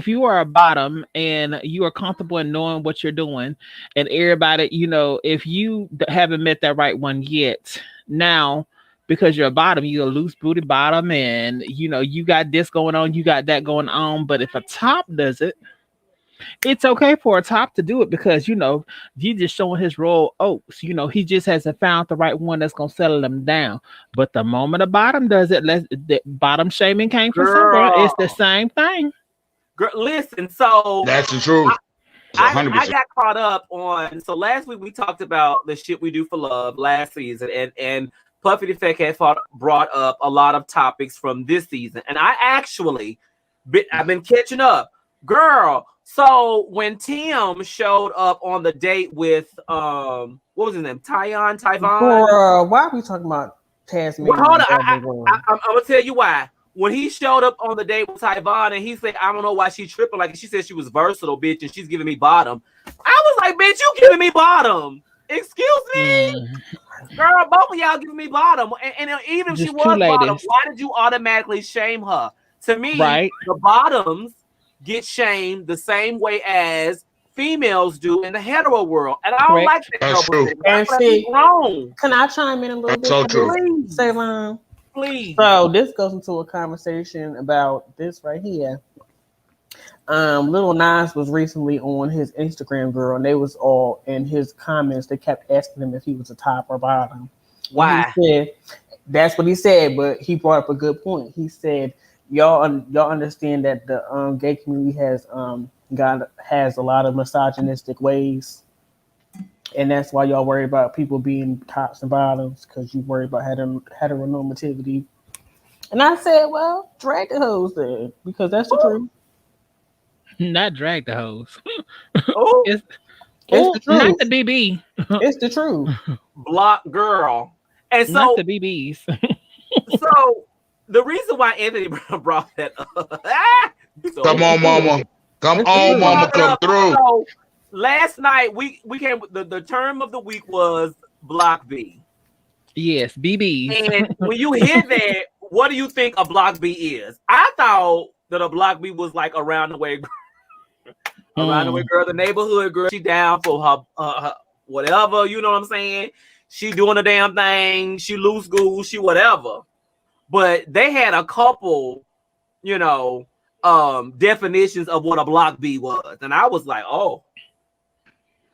you are a bottom and you are comfortable in knowing what you're doing, and everybody, if you haven't met that right one yet, now because you're a bottom, you're a loose booty bottom, and you got this going on, you got that going on. But if a top does it, it's okay for a top to do it because you just showing his royal oats. He just hasn't found the right one that's gonna settle him down. But the moment a bottom does it, the bottom shaming came from somewhere. It's the same thing. Girl, listen, so that's the truth. I got caught up on. So last week we talked about the shit we do for love last season, and Puffy the Fake had brought up a lot of topics from this season, and I've been catching up, girl. So when Tim showed up on the date with what was his name? Tyvon? Why are we talking about Tasmania? Well, hold on. I'm gonna tell you why. When he showed up on the date with Tyvon and he said, "I don't know why she tripping," like she said she was versatile, bitch, and she's giving me bottom. I was like, "Bitch, you giving me bottom? Excuse me, girl, both of y'all giving me bottom." And even if she was bottom, why did you automatically shame her? To me, the bottoms get shamed the same way as females do in the hetero world, and I don't like that. That's true. And see, wrong. Can I chime in a little bit? So true. Please, SAVON. Please. So this goes into a conversation about this right here. Lil Nas was recently on his Instagram, girl, and they was all in his comments. They kept asking him if he was a top or bottom. Why? He said, that's what he said, but he brought up a good point. He said, y'all understand that the gay community has a lot of misogynistic ways, and that's why y'all worry about people being tops and bottoms, because you worry about heteronormativity. And I said, well, drag the hoes then, because that's the truth. Not drag the hoes. It's the truth. Not the BB. It's the truth. Block girl. And so not the BBs. So the reason why Anthony brought that up. Come on, mama. Come on, mama. Come through. So, last night we came. The term of the week was Block B. Yes, BBs. And when you hear that, what do you think a Block B is? I thought that a Block B was like around the way, around the way girl, the neighborhood girl. She down for her whatever. You know what I'm saying? She doing the damn thing. She loose goose. She whatever. But they had a couple, definitions of what a Block B was. And I was like, oh.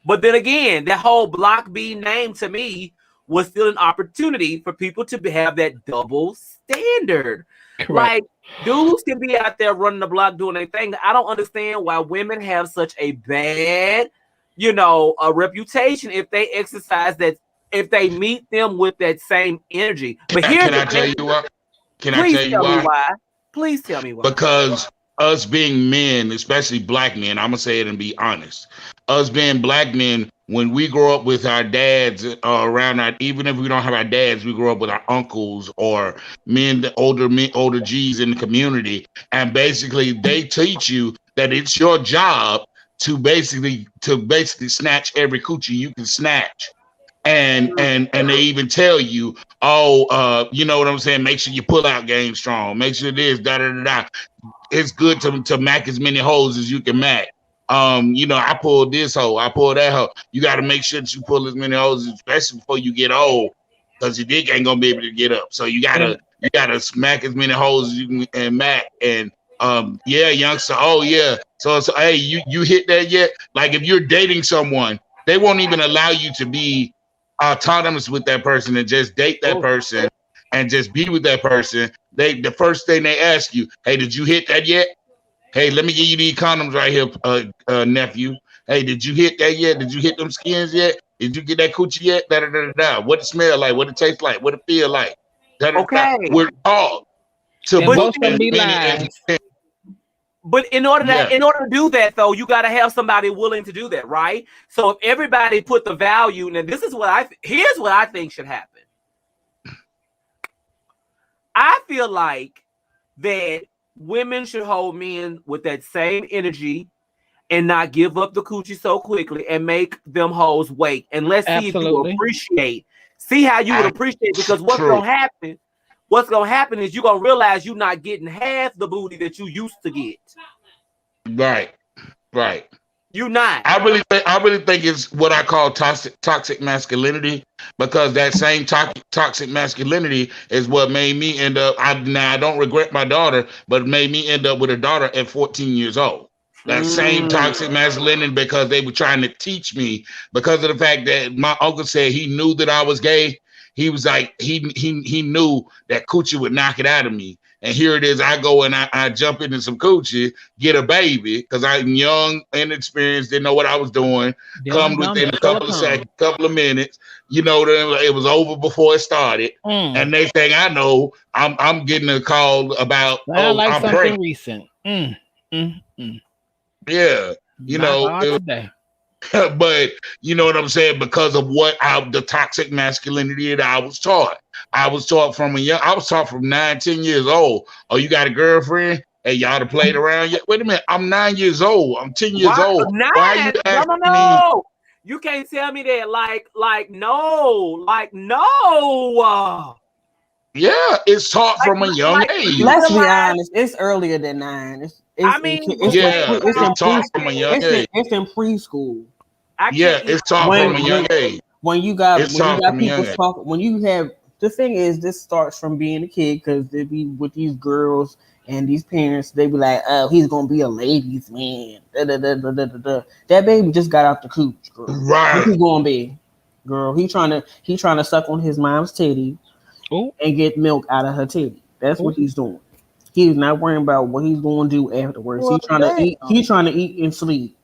But then again, that whole Block B name to me was still an opportunity for people to have that double standard. Correct. Like, dudes can be out there running the block doing their thing. I don't understand why women have such a bad, a reputation if they exercise that, if they meet them with that same energy. But here, can I tell you what? Can I tell you why? Please tell me why. Because us being men, especially black men, I'm gonna say it and be honest. Us being black men, when we grow up with our dads even if we don't have our dads, we grow up with our uncles or older G's in the community, and basically they teach you that it's your job to basically snatch every coochie you can snatch. And they even tell you, oh, you know what I'm saying? Make sure you pull out game strong. Make sure it is da da da da. It's good to mac as many holes as you can mac. You know, I pulled this hole, I pulled that hole. You got to make sure that you pull as many holes, especially before you get old, because your dick ain't gonna be able to get up. So you gotta smack as many holes as you can and mac. And yeah, youngster. Oh yeah. So hey, you hit that yet? Like if you're dating someone, they won't even allow you to be autonomous with that person and just date that person and just be with that person. The first thing they ask you, hey, did you hit that yet? Hey, let me give you these condoms right here, nephew. Hey, did you hit that yet? Did you hit them skins yet? Did you get that coochie yet? Da da da da. What it smell like? What it taste like? What it feel like? Da, da, okay, da. We're taught to book as many. But in order to do that, though, you got to have somebody willing to do that, right? So if everybody put the value, and this is what here's what I think should happen. I feel like that women should hold men with that same energy and not give up the coochie so quickly and make them hoes wait. And let's see if you appreciate. See how you would appreciate, because what's gonna happen? What's gonna happen is you're gonna realize you're not getting half the booty that you used to get. Right. You're not. I really think it's what I call toxic masculinity, because that same toxic masculinity is what made me end up. I don't regret my daughter, but it made me end up with a daughter at 14 years old. That same toxic masculinity, because they were trying to teach me, because of the fact that my uncle said he knew that I was gay. He was like, he knew that coochie would knock it out of me. And here it is, I go and I jump into some coochie, get a baby, because I'm young, inexperienced, didn't know what I was doing. Come within a couple of seconds, couple of minutes, you know, it was over before it started. And next thing I know, I'm getting a call about, I'm something pregnant. recent. Yeah, you know. But you know what I'm saying? Because of the toxic masculinity that I was taught. I was taught from 9, 10 years old. Oh, you got a girlfriend? Hey, y'all done played around yet? Wait a minute, I'm 9 years old. I'm 10 years old. 9? Why are you asking No. You can't tell me that. No. Yeah, it's taught from a young age. Let's be honest, it's earlier than 9. It's taught from a young age. It's in preschool. It's taught from a young age. When you got people talking, when you have, the thing is, this starts from being a kid, because they be with these girls and these parents, they be like, oh, he's gonna be a ladies' man. That baby just got out the cooch, girl. Right. What he gonna be, girl? He trying to suck on his mom's titty and get milk out of her titty. That's what he's doing. He's not worrying about what he's gonna do afterwards. He's trying to eat. He's trying to eat and sleep.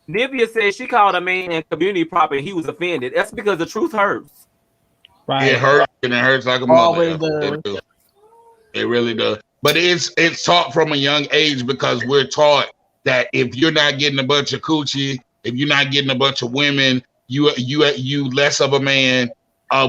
Nivea said she called a man community property. He was offended. That's because the truth hurts. Right. It hurts, and it hurts like a mother. It really does. But it's taught from a young age, because we're taught that if you're not getting a bunch of coochie, if you're not getting a bunch of women, you less of a man.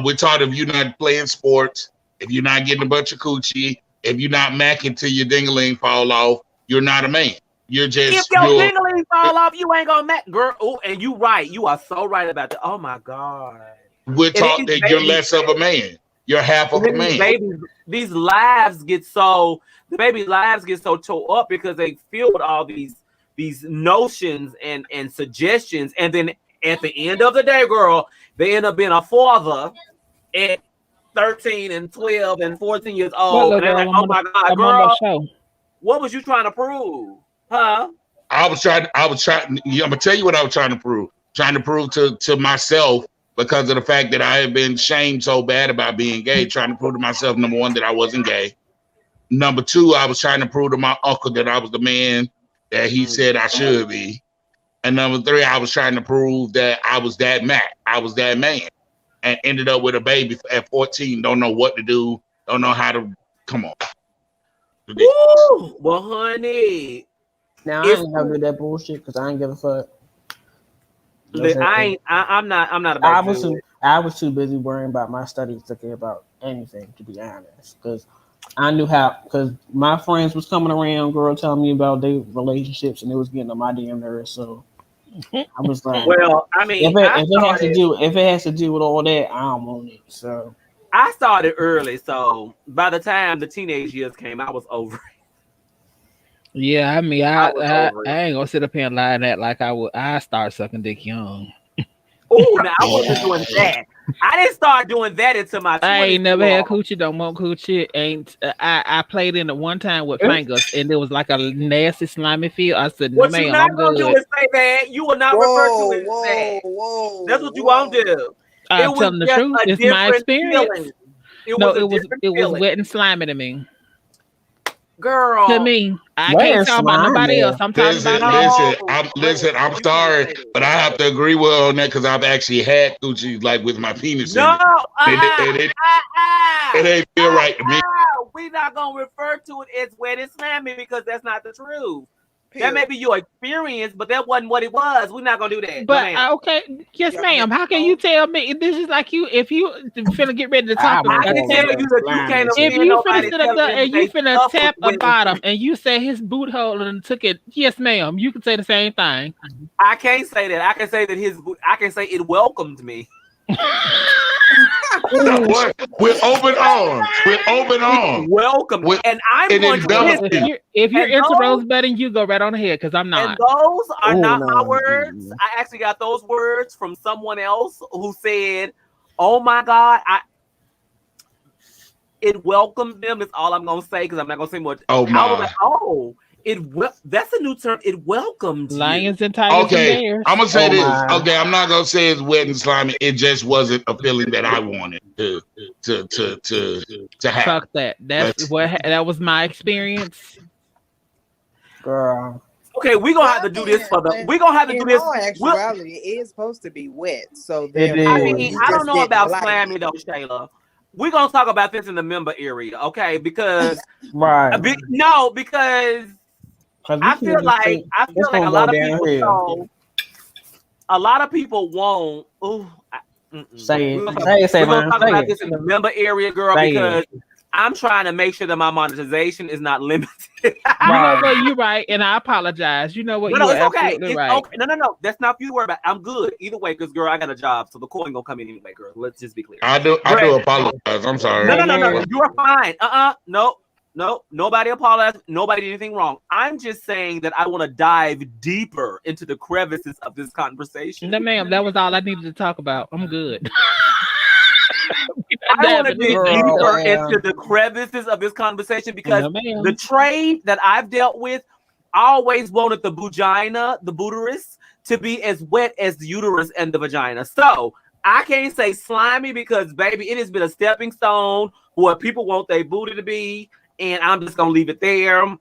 We're taught if you're not playing sports, if you're not getting a bunch of coochie, if you're not macking till your ding-a-ling fall off, you're not a man. You're just, if your ding-a-ling fall off, you ain't gonna mac, girl. Oh, and you right. You are so right about that. Oh my God. We're taught that you're less of a man. You're half of a man. These lives get so tore up because they feel with all these notions and suggestions, and then at the end of the day, girl, they end up being a father at 13 and 12 and 14 years old. And they're like, oh my God, girl, what was you trying to prove? Huh? I'm gonna tell you what I was trying to prove. Trying to prove to myself, because of the fact that I had been shamed so bad about being gay, trying to prove to myself, number one, that I wasn't gay. Number two, I was trying to prove to my uncle that I was the man that he said I should be. And number three, I was trying to prove that I was that man, and ended up with a baby at 14. Don't know what to do. Don't know how to. Come on. Woo! Well, honey. Now I ain't gonna do that bullshit, because I ain't give a fuck. I'm not about I was too busy worrying about my studies to care about anything, to be honest. Because I knew because my friends was coming around, girl, telling me about their relationships, and it was getting on my damn nerves. So I was like, well, I mean, if it has to do with all that, I don't want it. So I started early, so by the time the teenage years came, I was over it. Yeah, I mean, I ain't gonna sit up here and lie and act like I start sucking dick young. Oh, now I wasn't doing that. I didn't start doing that until my 20s. I ain't never had coochie, don't want coochie. I played in it one time with fingers, and it was like a nasty slimy feel. I said, what no, you ma'am, not I'm gonna good. do is say that. You will not refer to it as that. That's what you won't do. I'm telling the truth. It's my experience. Feeling. It was wet and slimy to me. Girl, to me, I can't talk about nobody else. I'm talking about. Listen, I'm sorry, but I have to agree with her on that because I've actually had coochie like with my penis in it. It ain't feel right to me. We're not gonna refer to it as wet and slimy because that's not the truth. That may be your experience, but that wasn't what it was. We're not gonna do that. But okay, yes, ma'am. How can you tell me? This is like you. If you finna get ready to talk about it, if you finna sit up there and you finna tap a bottom and you say his boot hole and took it, yes, ma'am. You can say the same thing. I can't say that. I can say that I can say it welcomed me. With open arms. With open arms. Welcome. And I'm going to if you're into Rosebud, you go right on ahead because I'm not. And those are not my words. I actually got those words from someone else who said, "Oh my God, it welcomed them." Is all I'm gonna say because I'm not gonna say much. Oh my. I was like, that's a new term. It welcomed lions and tigers. Okay, and bears. I'm gonna say this. Okay, I'm not gonna say it's wet and slimy. It just wasn't a feeling that I wanted to have. Fuck that. That was my experience. Girl. Okay, we're gonna have to do this we're gonna have to do this. Actuality, it is supposed to be wet. So I mean, I don't know about slimy though, Shayla. We're gonna talk about this in the member area, okay? Because because I feel like a lot of people won't. Say it. We're gonna talk about this in the member area, girl, because I'm trying to make sure that my monetization is not limited. You know what? You're right, and I apologize. You know what? No, it's okay. It's right. Okay. No. That's not for you to worry about. I'm good either way, because girl, I got a job, so the coin gonna come in anyway, girl. Let's just be clear. I do apologize. I'm sorry. No. You're fine. No. Nobody apologized. Nobody did anything wrong. I'm just saying that I want to dive deeper into the crevices of this conversation. No, ma'am. That was all I needed to talk about. I'm good. I want to dig deeper into the crevices of this conversation because the trade that I've dealt with, I always wanted the vagina, the booterus, to be as wet as the uterus and the vagina. So I can't say slimy because, baby, it has been a stepping stone where people want their booty to be, and I'm just gonna leave it there. And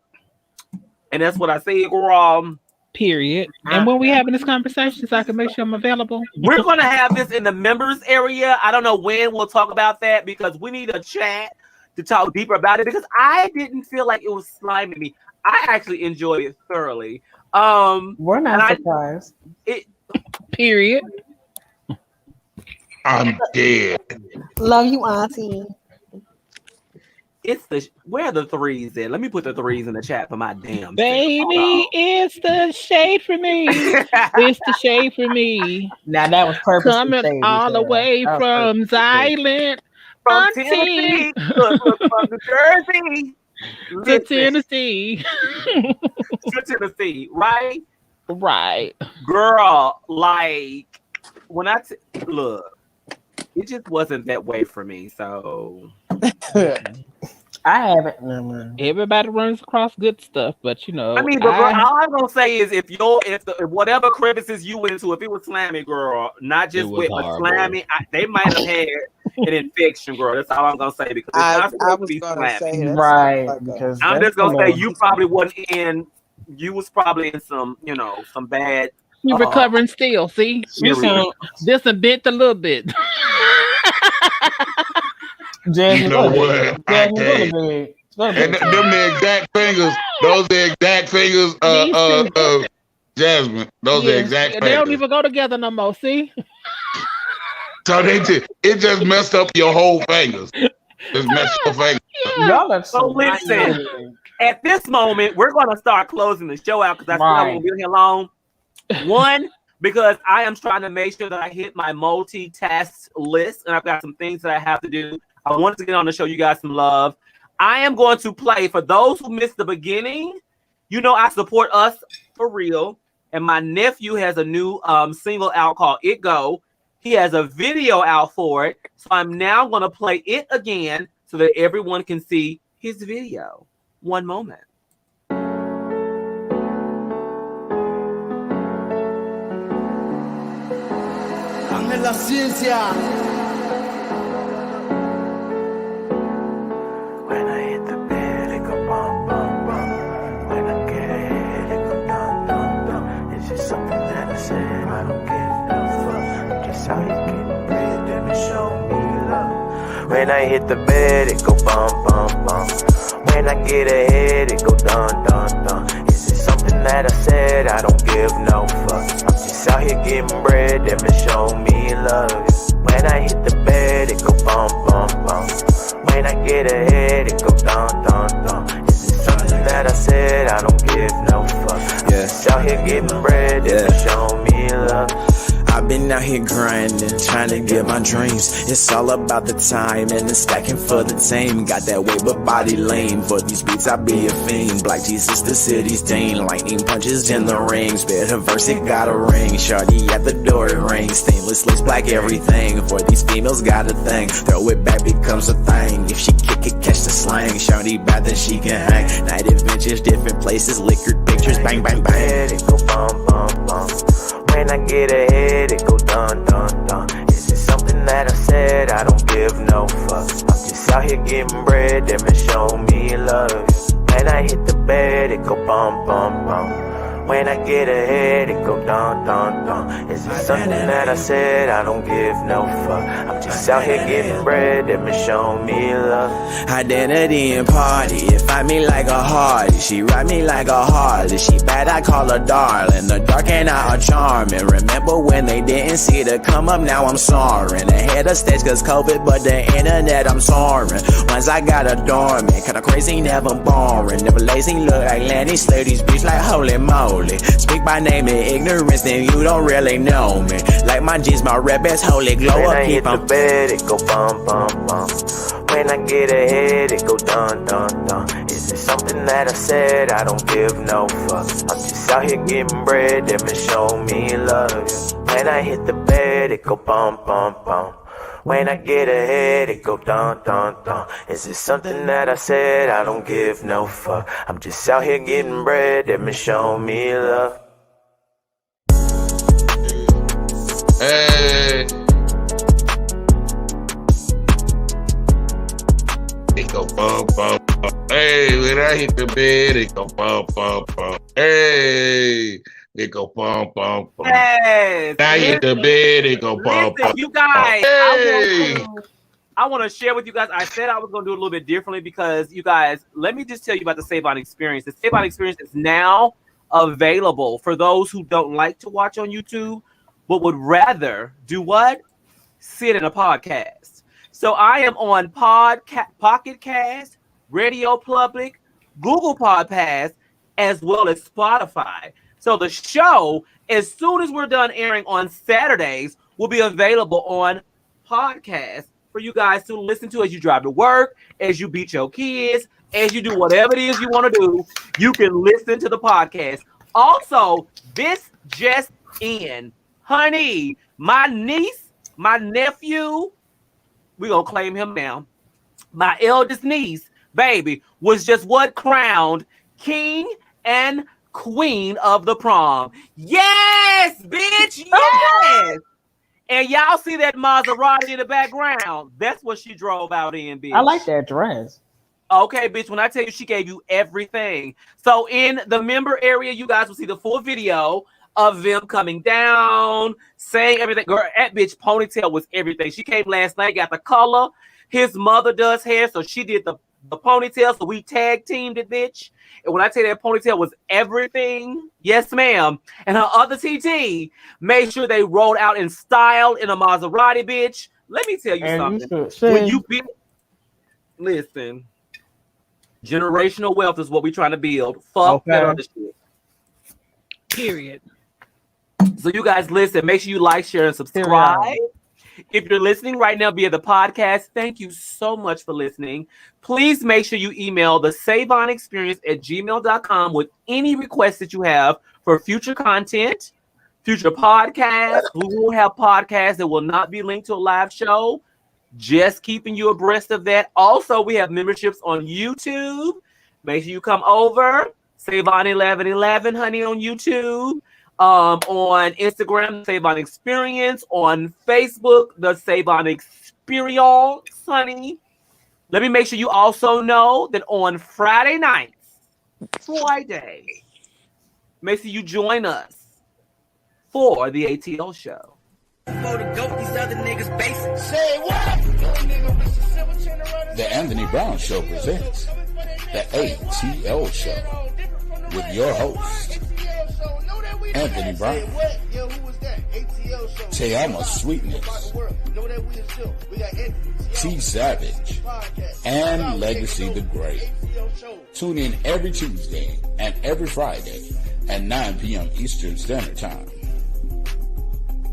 that's what I said, girl. Period. And when we having this conversation, so I can make sure I'm available. We're gonna have this in the members area. I don't know when we'll talk about that because we need a chat to talk deeper about it because I didn't feel like it was slimy to me. I actually enjoyed it thoroughly. We're not surprised. Period. I'm dead. Love you, Auntie. Where are the threes at? Let me put the threes in the chat for my damn baby. It's the shade for me. It's the shade for me. Now that was purposely coming all the way from Island, from Tennessee, from New Jersey to Tennessee, to Tennessee, right? Right, girl. Like when look, it just wasn't that way for me. So. I haven't. No. Everybody runs across good stuff, but you know. I mean, but girl, all I'm gonna say is if whatever crevices you went into, if it was slimy, girl, not just wet, but slimy, they might have had an infection, girl. That's all I'm gonna say because it's not supposed to be slimy. Right? Because I'm just gonna say you probably wasn't in. You was probably in some bad. You recovering still? See, this a bit a little bit. You know what? And them the exact fingers. Those are the exact fingers of Jasmine. Those are exact fingers. They don't even go together no more. See? So it just messed up your whole fingers. Just messed your fingers. Yeah. So listen. At this moment, we're gonna start closing the show out because I still won't be here long. One, because I am trying to make sure that I hit my multitask list, and I've got some things that I have to do. I wanted to get on to show you guys some love. I am going to play, for those who missed the beginning, you know I support us for real, and my nephew has a new single out called Itgo. He has a video out for it, so I'm now going to play it again so that everyone can see his video. One moment. En la ciencia. When I hit the bed, it go bum bum bum. When I get ahead, it go dum dum dum. It's just something that I said. I don't give no fuck. I'm just out here getting bread, let me show me love. When I hit the bed, it go bum bum bum. When I get ahead, it go dun dun dun. It's just something that I said. I don't give no fuck. I'm just out here getting bread, let me show me love. When I hit the bed, it go bum bum bum. When I get ahead, it go dun dun dun. It's just something that I said. I don't give no fuck. Yeah, just out here getting bread, let me show me love. I've been out here grinding, trying to get my dreams. It's all about the time and the stacking for the team. Got that way but body lame. For these beats I be a fiend. Black Jesus, the city's dean. Lightning punches in the rings. Better verse, it got a ring. Shorty at the door, it rings. Stainless lace, black everything. For these females got a thing. Throw it back becomes a thing. If she kick it, catch the slang. Shorty bad, then she can hang. Night adventures, different places, liquored pictures. Bang, bang, bang. It go bum, bum, bum. When I get ahead, it go dun dun dun. Is it something that I said? I don't give no fuck. I'm just out here getting bread, let me show me love. When I hit the bed, it go bum bum bum. When I get ahead, it go dun dun dun. Is it something that I said? I don't give no fuck. I'm just out here getting bread, let me show me love. Identity and party, it find me like a hardy. She ride me like a harlot. She bad, I call her darling. The dark and I are charming. Remember when they didn't see the come up, now I'm soaring. Ahead of stage cause COVID, but the internet I'm soaring. Once I got a dormant, kinda crazy, never boring. Never lazy, look like Lanny, slay these beats like holy moly. Speak my name in ignorance, then you don't really know me. Like my G's, my rep is holy, glow when up, I hit the bed, it go bum bum bum. When I get ahead, it go dun dun dun. Is it something that I said? I don't give no fuck. I'm just out here getting bread, let me show me love. When I hit the bed, it go bum bum bum. When I get ahead, it go dun dun dun. Is it something that I said? I don't give no fuck. I'm just out here getting bread, let me show me love. Hey. It go bum bum bum. Hey, when I hit the bed, it go bum bum bum. Hey. It go bum bum bum. Yes. I hit the bed, it go bum bum. You guys, hey. I want to share with you guys. I said I was going to do it a little bit differently because you guys, let me just tell you about the SAVON experience. The SAVON experience is now available for those who don't like to watch on YouTube, but would rather do what? Sit in a podcast. So I am on Pocket Cast, Radio Public, Google Podcast, as well as Spotify. So the show, as soon as we're done airing on Saturdays, will be available on podcast for you guys to listen to as you drive to work, as you beat your kids, as you do whatever it is you want to do. You can listen to the podcast. Also, this just in, honey, my niece, my nephew, we're going to claim him now. My eldest niece, baby, was just what crowned king and queen of the prom. Yes, bitch. Yes. And y'all see that Maserati in the background? That's what she drove out in, bitch. I like that dress. Okay, bitch. When I tell you she gave you everything. So in the member area, you guys will see the full video of them coming down, saying everything. Girl, that bitch ponytail was everything. She came last night, got the color. His mother does hair, so she did the ponytail. So we tag teamed it, bitch. And when I tell you that ponytail was everything, yes, ma'am. And her other TT made sure they rolled out in style in a Maserati, bitch. Let me tell you something. When you be, listen, generational wealth is what we're trying to build. Fuck that other shit. Period. So you guys listen, make sure you like, share, and subscribe. If you're listening right now via the podcast, thank you so much for listening. Please make sure you email the SAVONexperience@gmail.com with any requests that you have for future content, future podcasts. We will have podcasts that will not be linked to a live show. Just keeping you abreast of that. Also, we have memberships on YouTube. Make sure you come over. SAVON1111, honey, on YouTube. On Instagram, Savon Experience. On Facebook, the Savon Experience, honey. Let me make sure you also know that on Friday nights, make sure you join us for the ATL show. The Anthony Brown Show presents the ATL Show with your host, Anthony Brown, Te Amo Sweetness, T Savage, and Legacy the Great. Tune in every Tuesday and every Friday at 9 p.m. Eastern Standard Time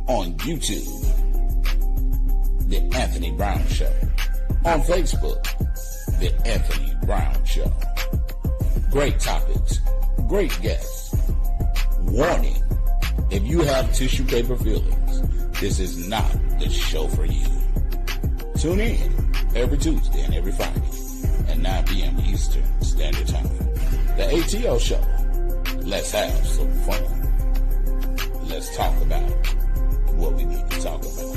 on YouTube, The Anthony Brown Show. On Facebook, The Anthony Brown Show. Great topics, great guests. Warning, if you have tissue paper feelings, this is not the show for you. Tune in every Tuesday and every Friday at 9 p.m. Eastern Standard Time. The ATL Show. Let's have some fun. Let's talk about what we need to talk about.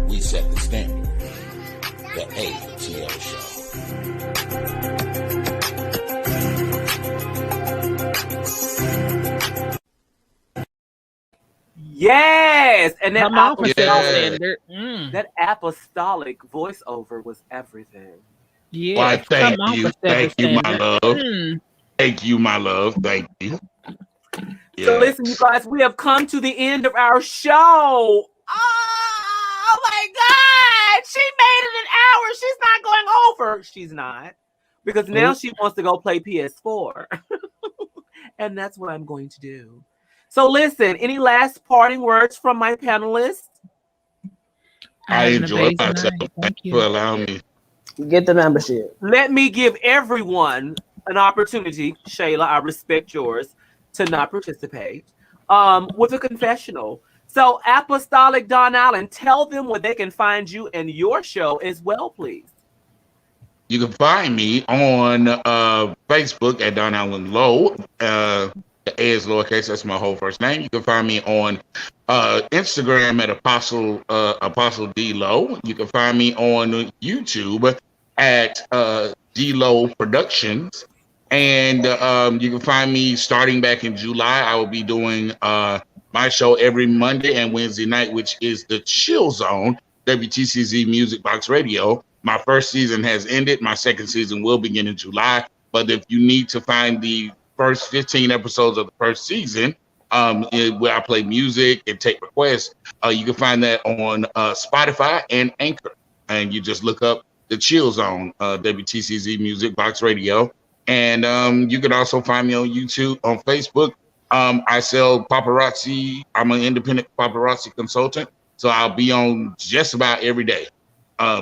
We set the standard. The ATL Show. Yes, and that that apostolic voiceover was everything. Yeah, Why, thank you, my love. Thank you, my love. Thank you. Yes. So listen, you guys, we have come to the end of our show. Oh my God, she made it an hour. She's not going over. She's not, because now she wants to go play PS4, and that's what I'm going to do. So listen, any last parting words from my panelists? I enjoyed myself. Thank you for allowing me. Get the membership. Let me give everyone an opportunity, Shayla, I respect yours, to not participate, with a confessional. So Apostolic Don Allen, tell them where they can find you and your show as well, please. You can find me on Facebook at Don Allen Low. The A is lowercase, that's my whole first name. You can find me on Instagram at Apostle D Low. You can find me on YouTube at D Low Productions. And you can find me starting back in July. I will be doing my show every Monday and Wednesday night, which is the Chill Zone, WTCZ Music Box Radio. My first season has ended. My second season will begin in July. But if you need to find the first 15 episodes of the first season, where I play music and take requests, you can find that on Spotify and Anchor. And you just look up the Chill Zone, WTCZ Music Box Radio. And you can also find me on YouTube, on Facebook. I sell paparazzi. I'm an independent paparazzi consultant. So I'll be on just about every day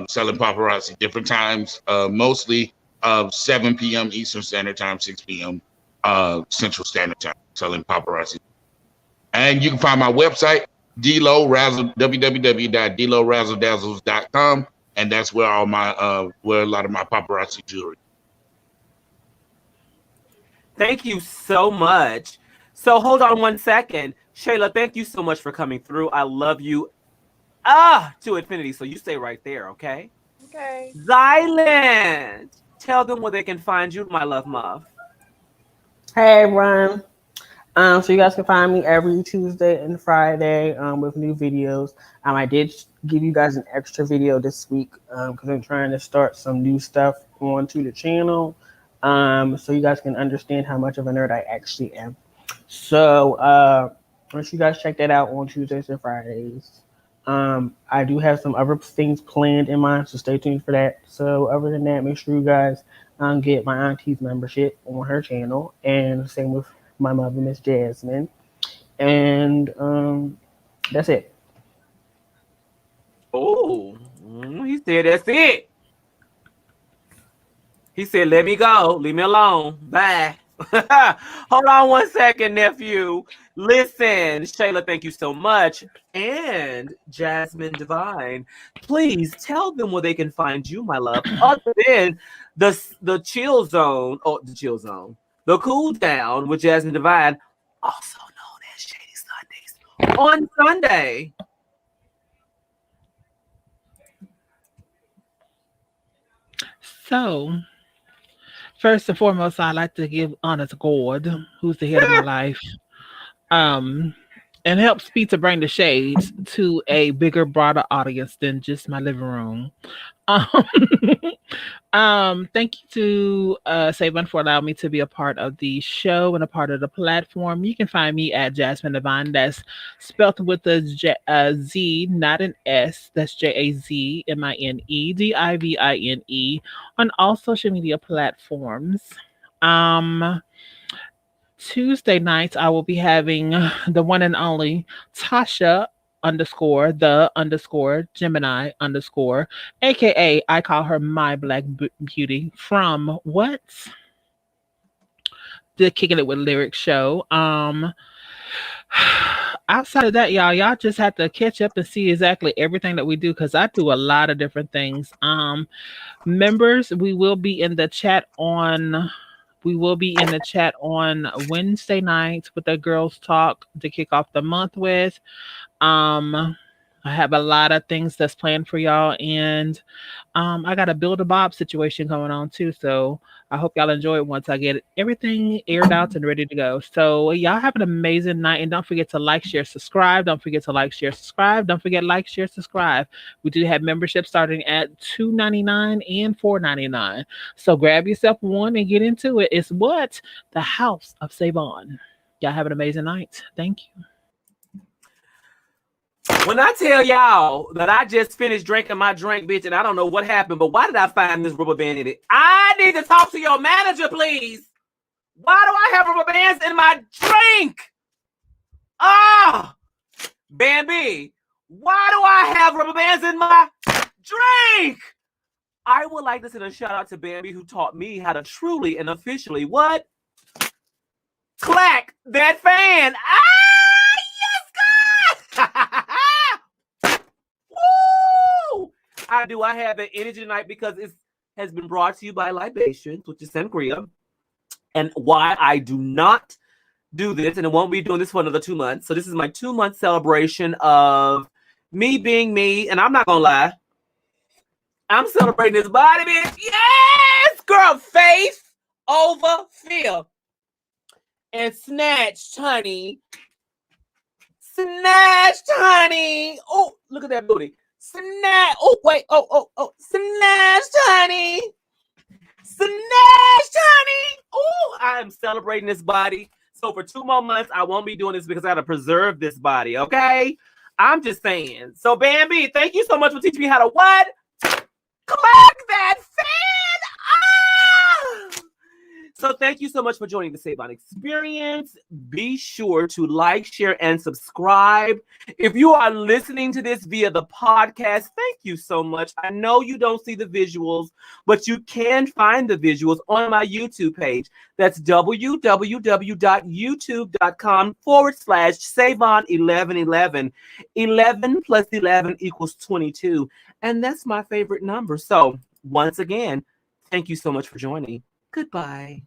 selling paparazzi, different times, mostly 7 p.m. Eastern Standard Time, 6 p.m. Central Standard Time, selling paparazzi. And you can find my website, www.dlowrazzledazzles.com. And that's where all my where a lot of my paparazzi jewelry. Thank you so much. So hold on one second. Shayla, thank you so much for coming through. I love you to infinity. So you stay right there, okay? Okay. Zyland, tell them where they can find you, my love muff. Hey everyone. So you guys can find me every Tuesday and Friday with new videos. I did give you guys an extra video this week because I'm trying to start some new stuff onto the channel. So you guys can understand how much of a nerd I actually am. So once you guys check that out on Tuesdays and Fridays, I do have some other things planned in mind, so stay tuned for that. So other than that, make sure you guys get my auntie's membership on her channel, and same with my mother, Miss Jasmine. And that's it. Oh, he said that's it. He said, let me go. Leave me alone. Bye. Hold on one second, nephew. Listen, Shayla, thank you so much. And Jasmine Divine, please tell them where they can find you, my love. Other than the chill zone, the cool down with Jasmine Divine, also known as Shady Sundays, on Sunday. So, first and foremost, I'd like to give honor to God, who's the head of my life, and helps me to bring the shades to a bigger, broader audience than just my living room. Thank you to SAVON for allowing me to be a part of the show and a part of the platform. You can find me at Jasmine Divine. That's spelled with a Z, not an S. That's JAZMINEDIVINE on all social media platforms. Tuesday nights, I will be having the one and only Tasha _the Gemini _, aka I call her my Black Beauty from what? The Kicking It with Lyrics show. Outside of that, y'all just have to catch up and see exactly everything that we do, because I do a lot of different things. Members, we will be in the chat on Wednesday nights with the Girls Talk to kick off the month with. I have a lot of things that's planned for y'all, and I got a Build a Bob situation going on too, so I hope y'all enjoy it once I get everything aired out and ready to go. So y'all have an amazing night, and don't forget to like, share, subscribe. Don't forget to like, share, subscribe. Don't forget like, share, subscribe. We do have memberships starting at $2.99 and $4.99. So grab yourself one and get into it. It's what? The House of SAVON. Y'all have an amazing night. Thank you. When I tell y'all that I just finished drinking my drink, bitch, and I don't know what happened, but why did I find this rubber band in it? I need to talk to your manager, please. Why do I have rubber bands in my drink? Bambi, why do I have rubber bands in my drink? I would like to send a shout out to Bambi, who taught me how to truly and officially what? Clack that fan. Yes, God! Woo! I have an energy tonight because it has been brought to you by Libations, which is sangria. And why I do not do this, and I won't be doing this for another 2 months. So this is my 2-month celebration of me being me. And I'm not going to lie. I'm celebrating this body, bitch. Yes, girl. Faith over fear. And snatched, honey. Snatched, honey. Oh, look at that booty. Snatched. Oh, wait. Oh. Snatched, honey. Snatched, honey. Oh, I'm celebrating this body. So for 2 more months, I won't be doing this because I got to preserve this body, okay? I'm just saying. So, Bambi, thank you so much for teaching me how to what? Clack that fan! So thank you so much for joining the SAVON Experience. Be sure to like, share, and subscribe. If you are listening to this via the podcast, thank you so much. I know you don't see the visuals, but you can find the visuals on my YouTube page. That's www.youtube.com/SAVON1111. 11 plus 11 equals 22. And that's my favorite number. So once again, thank you so much for joining. Goodbye.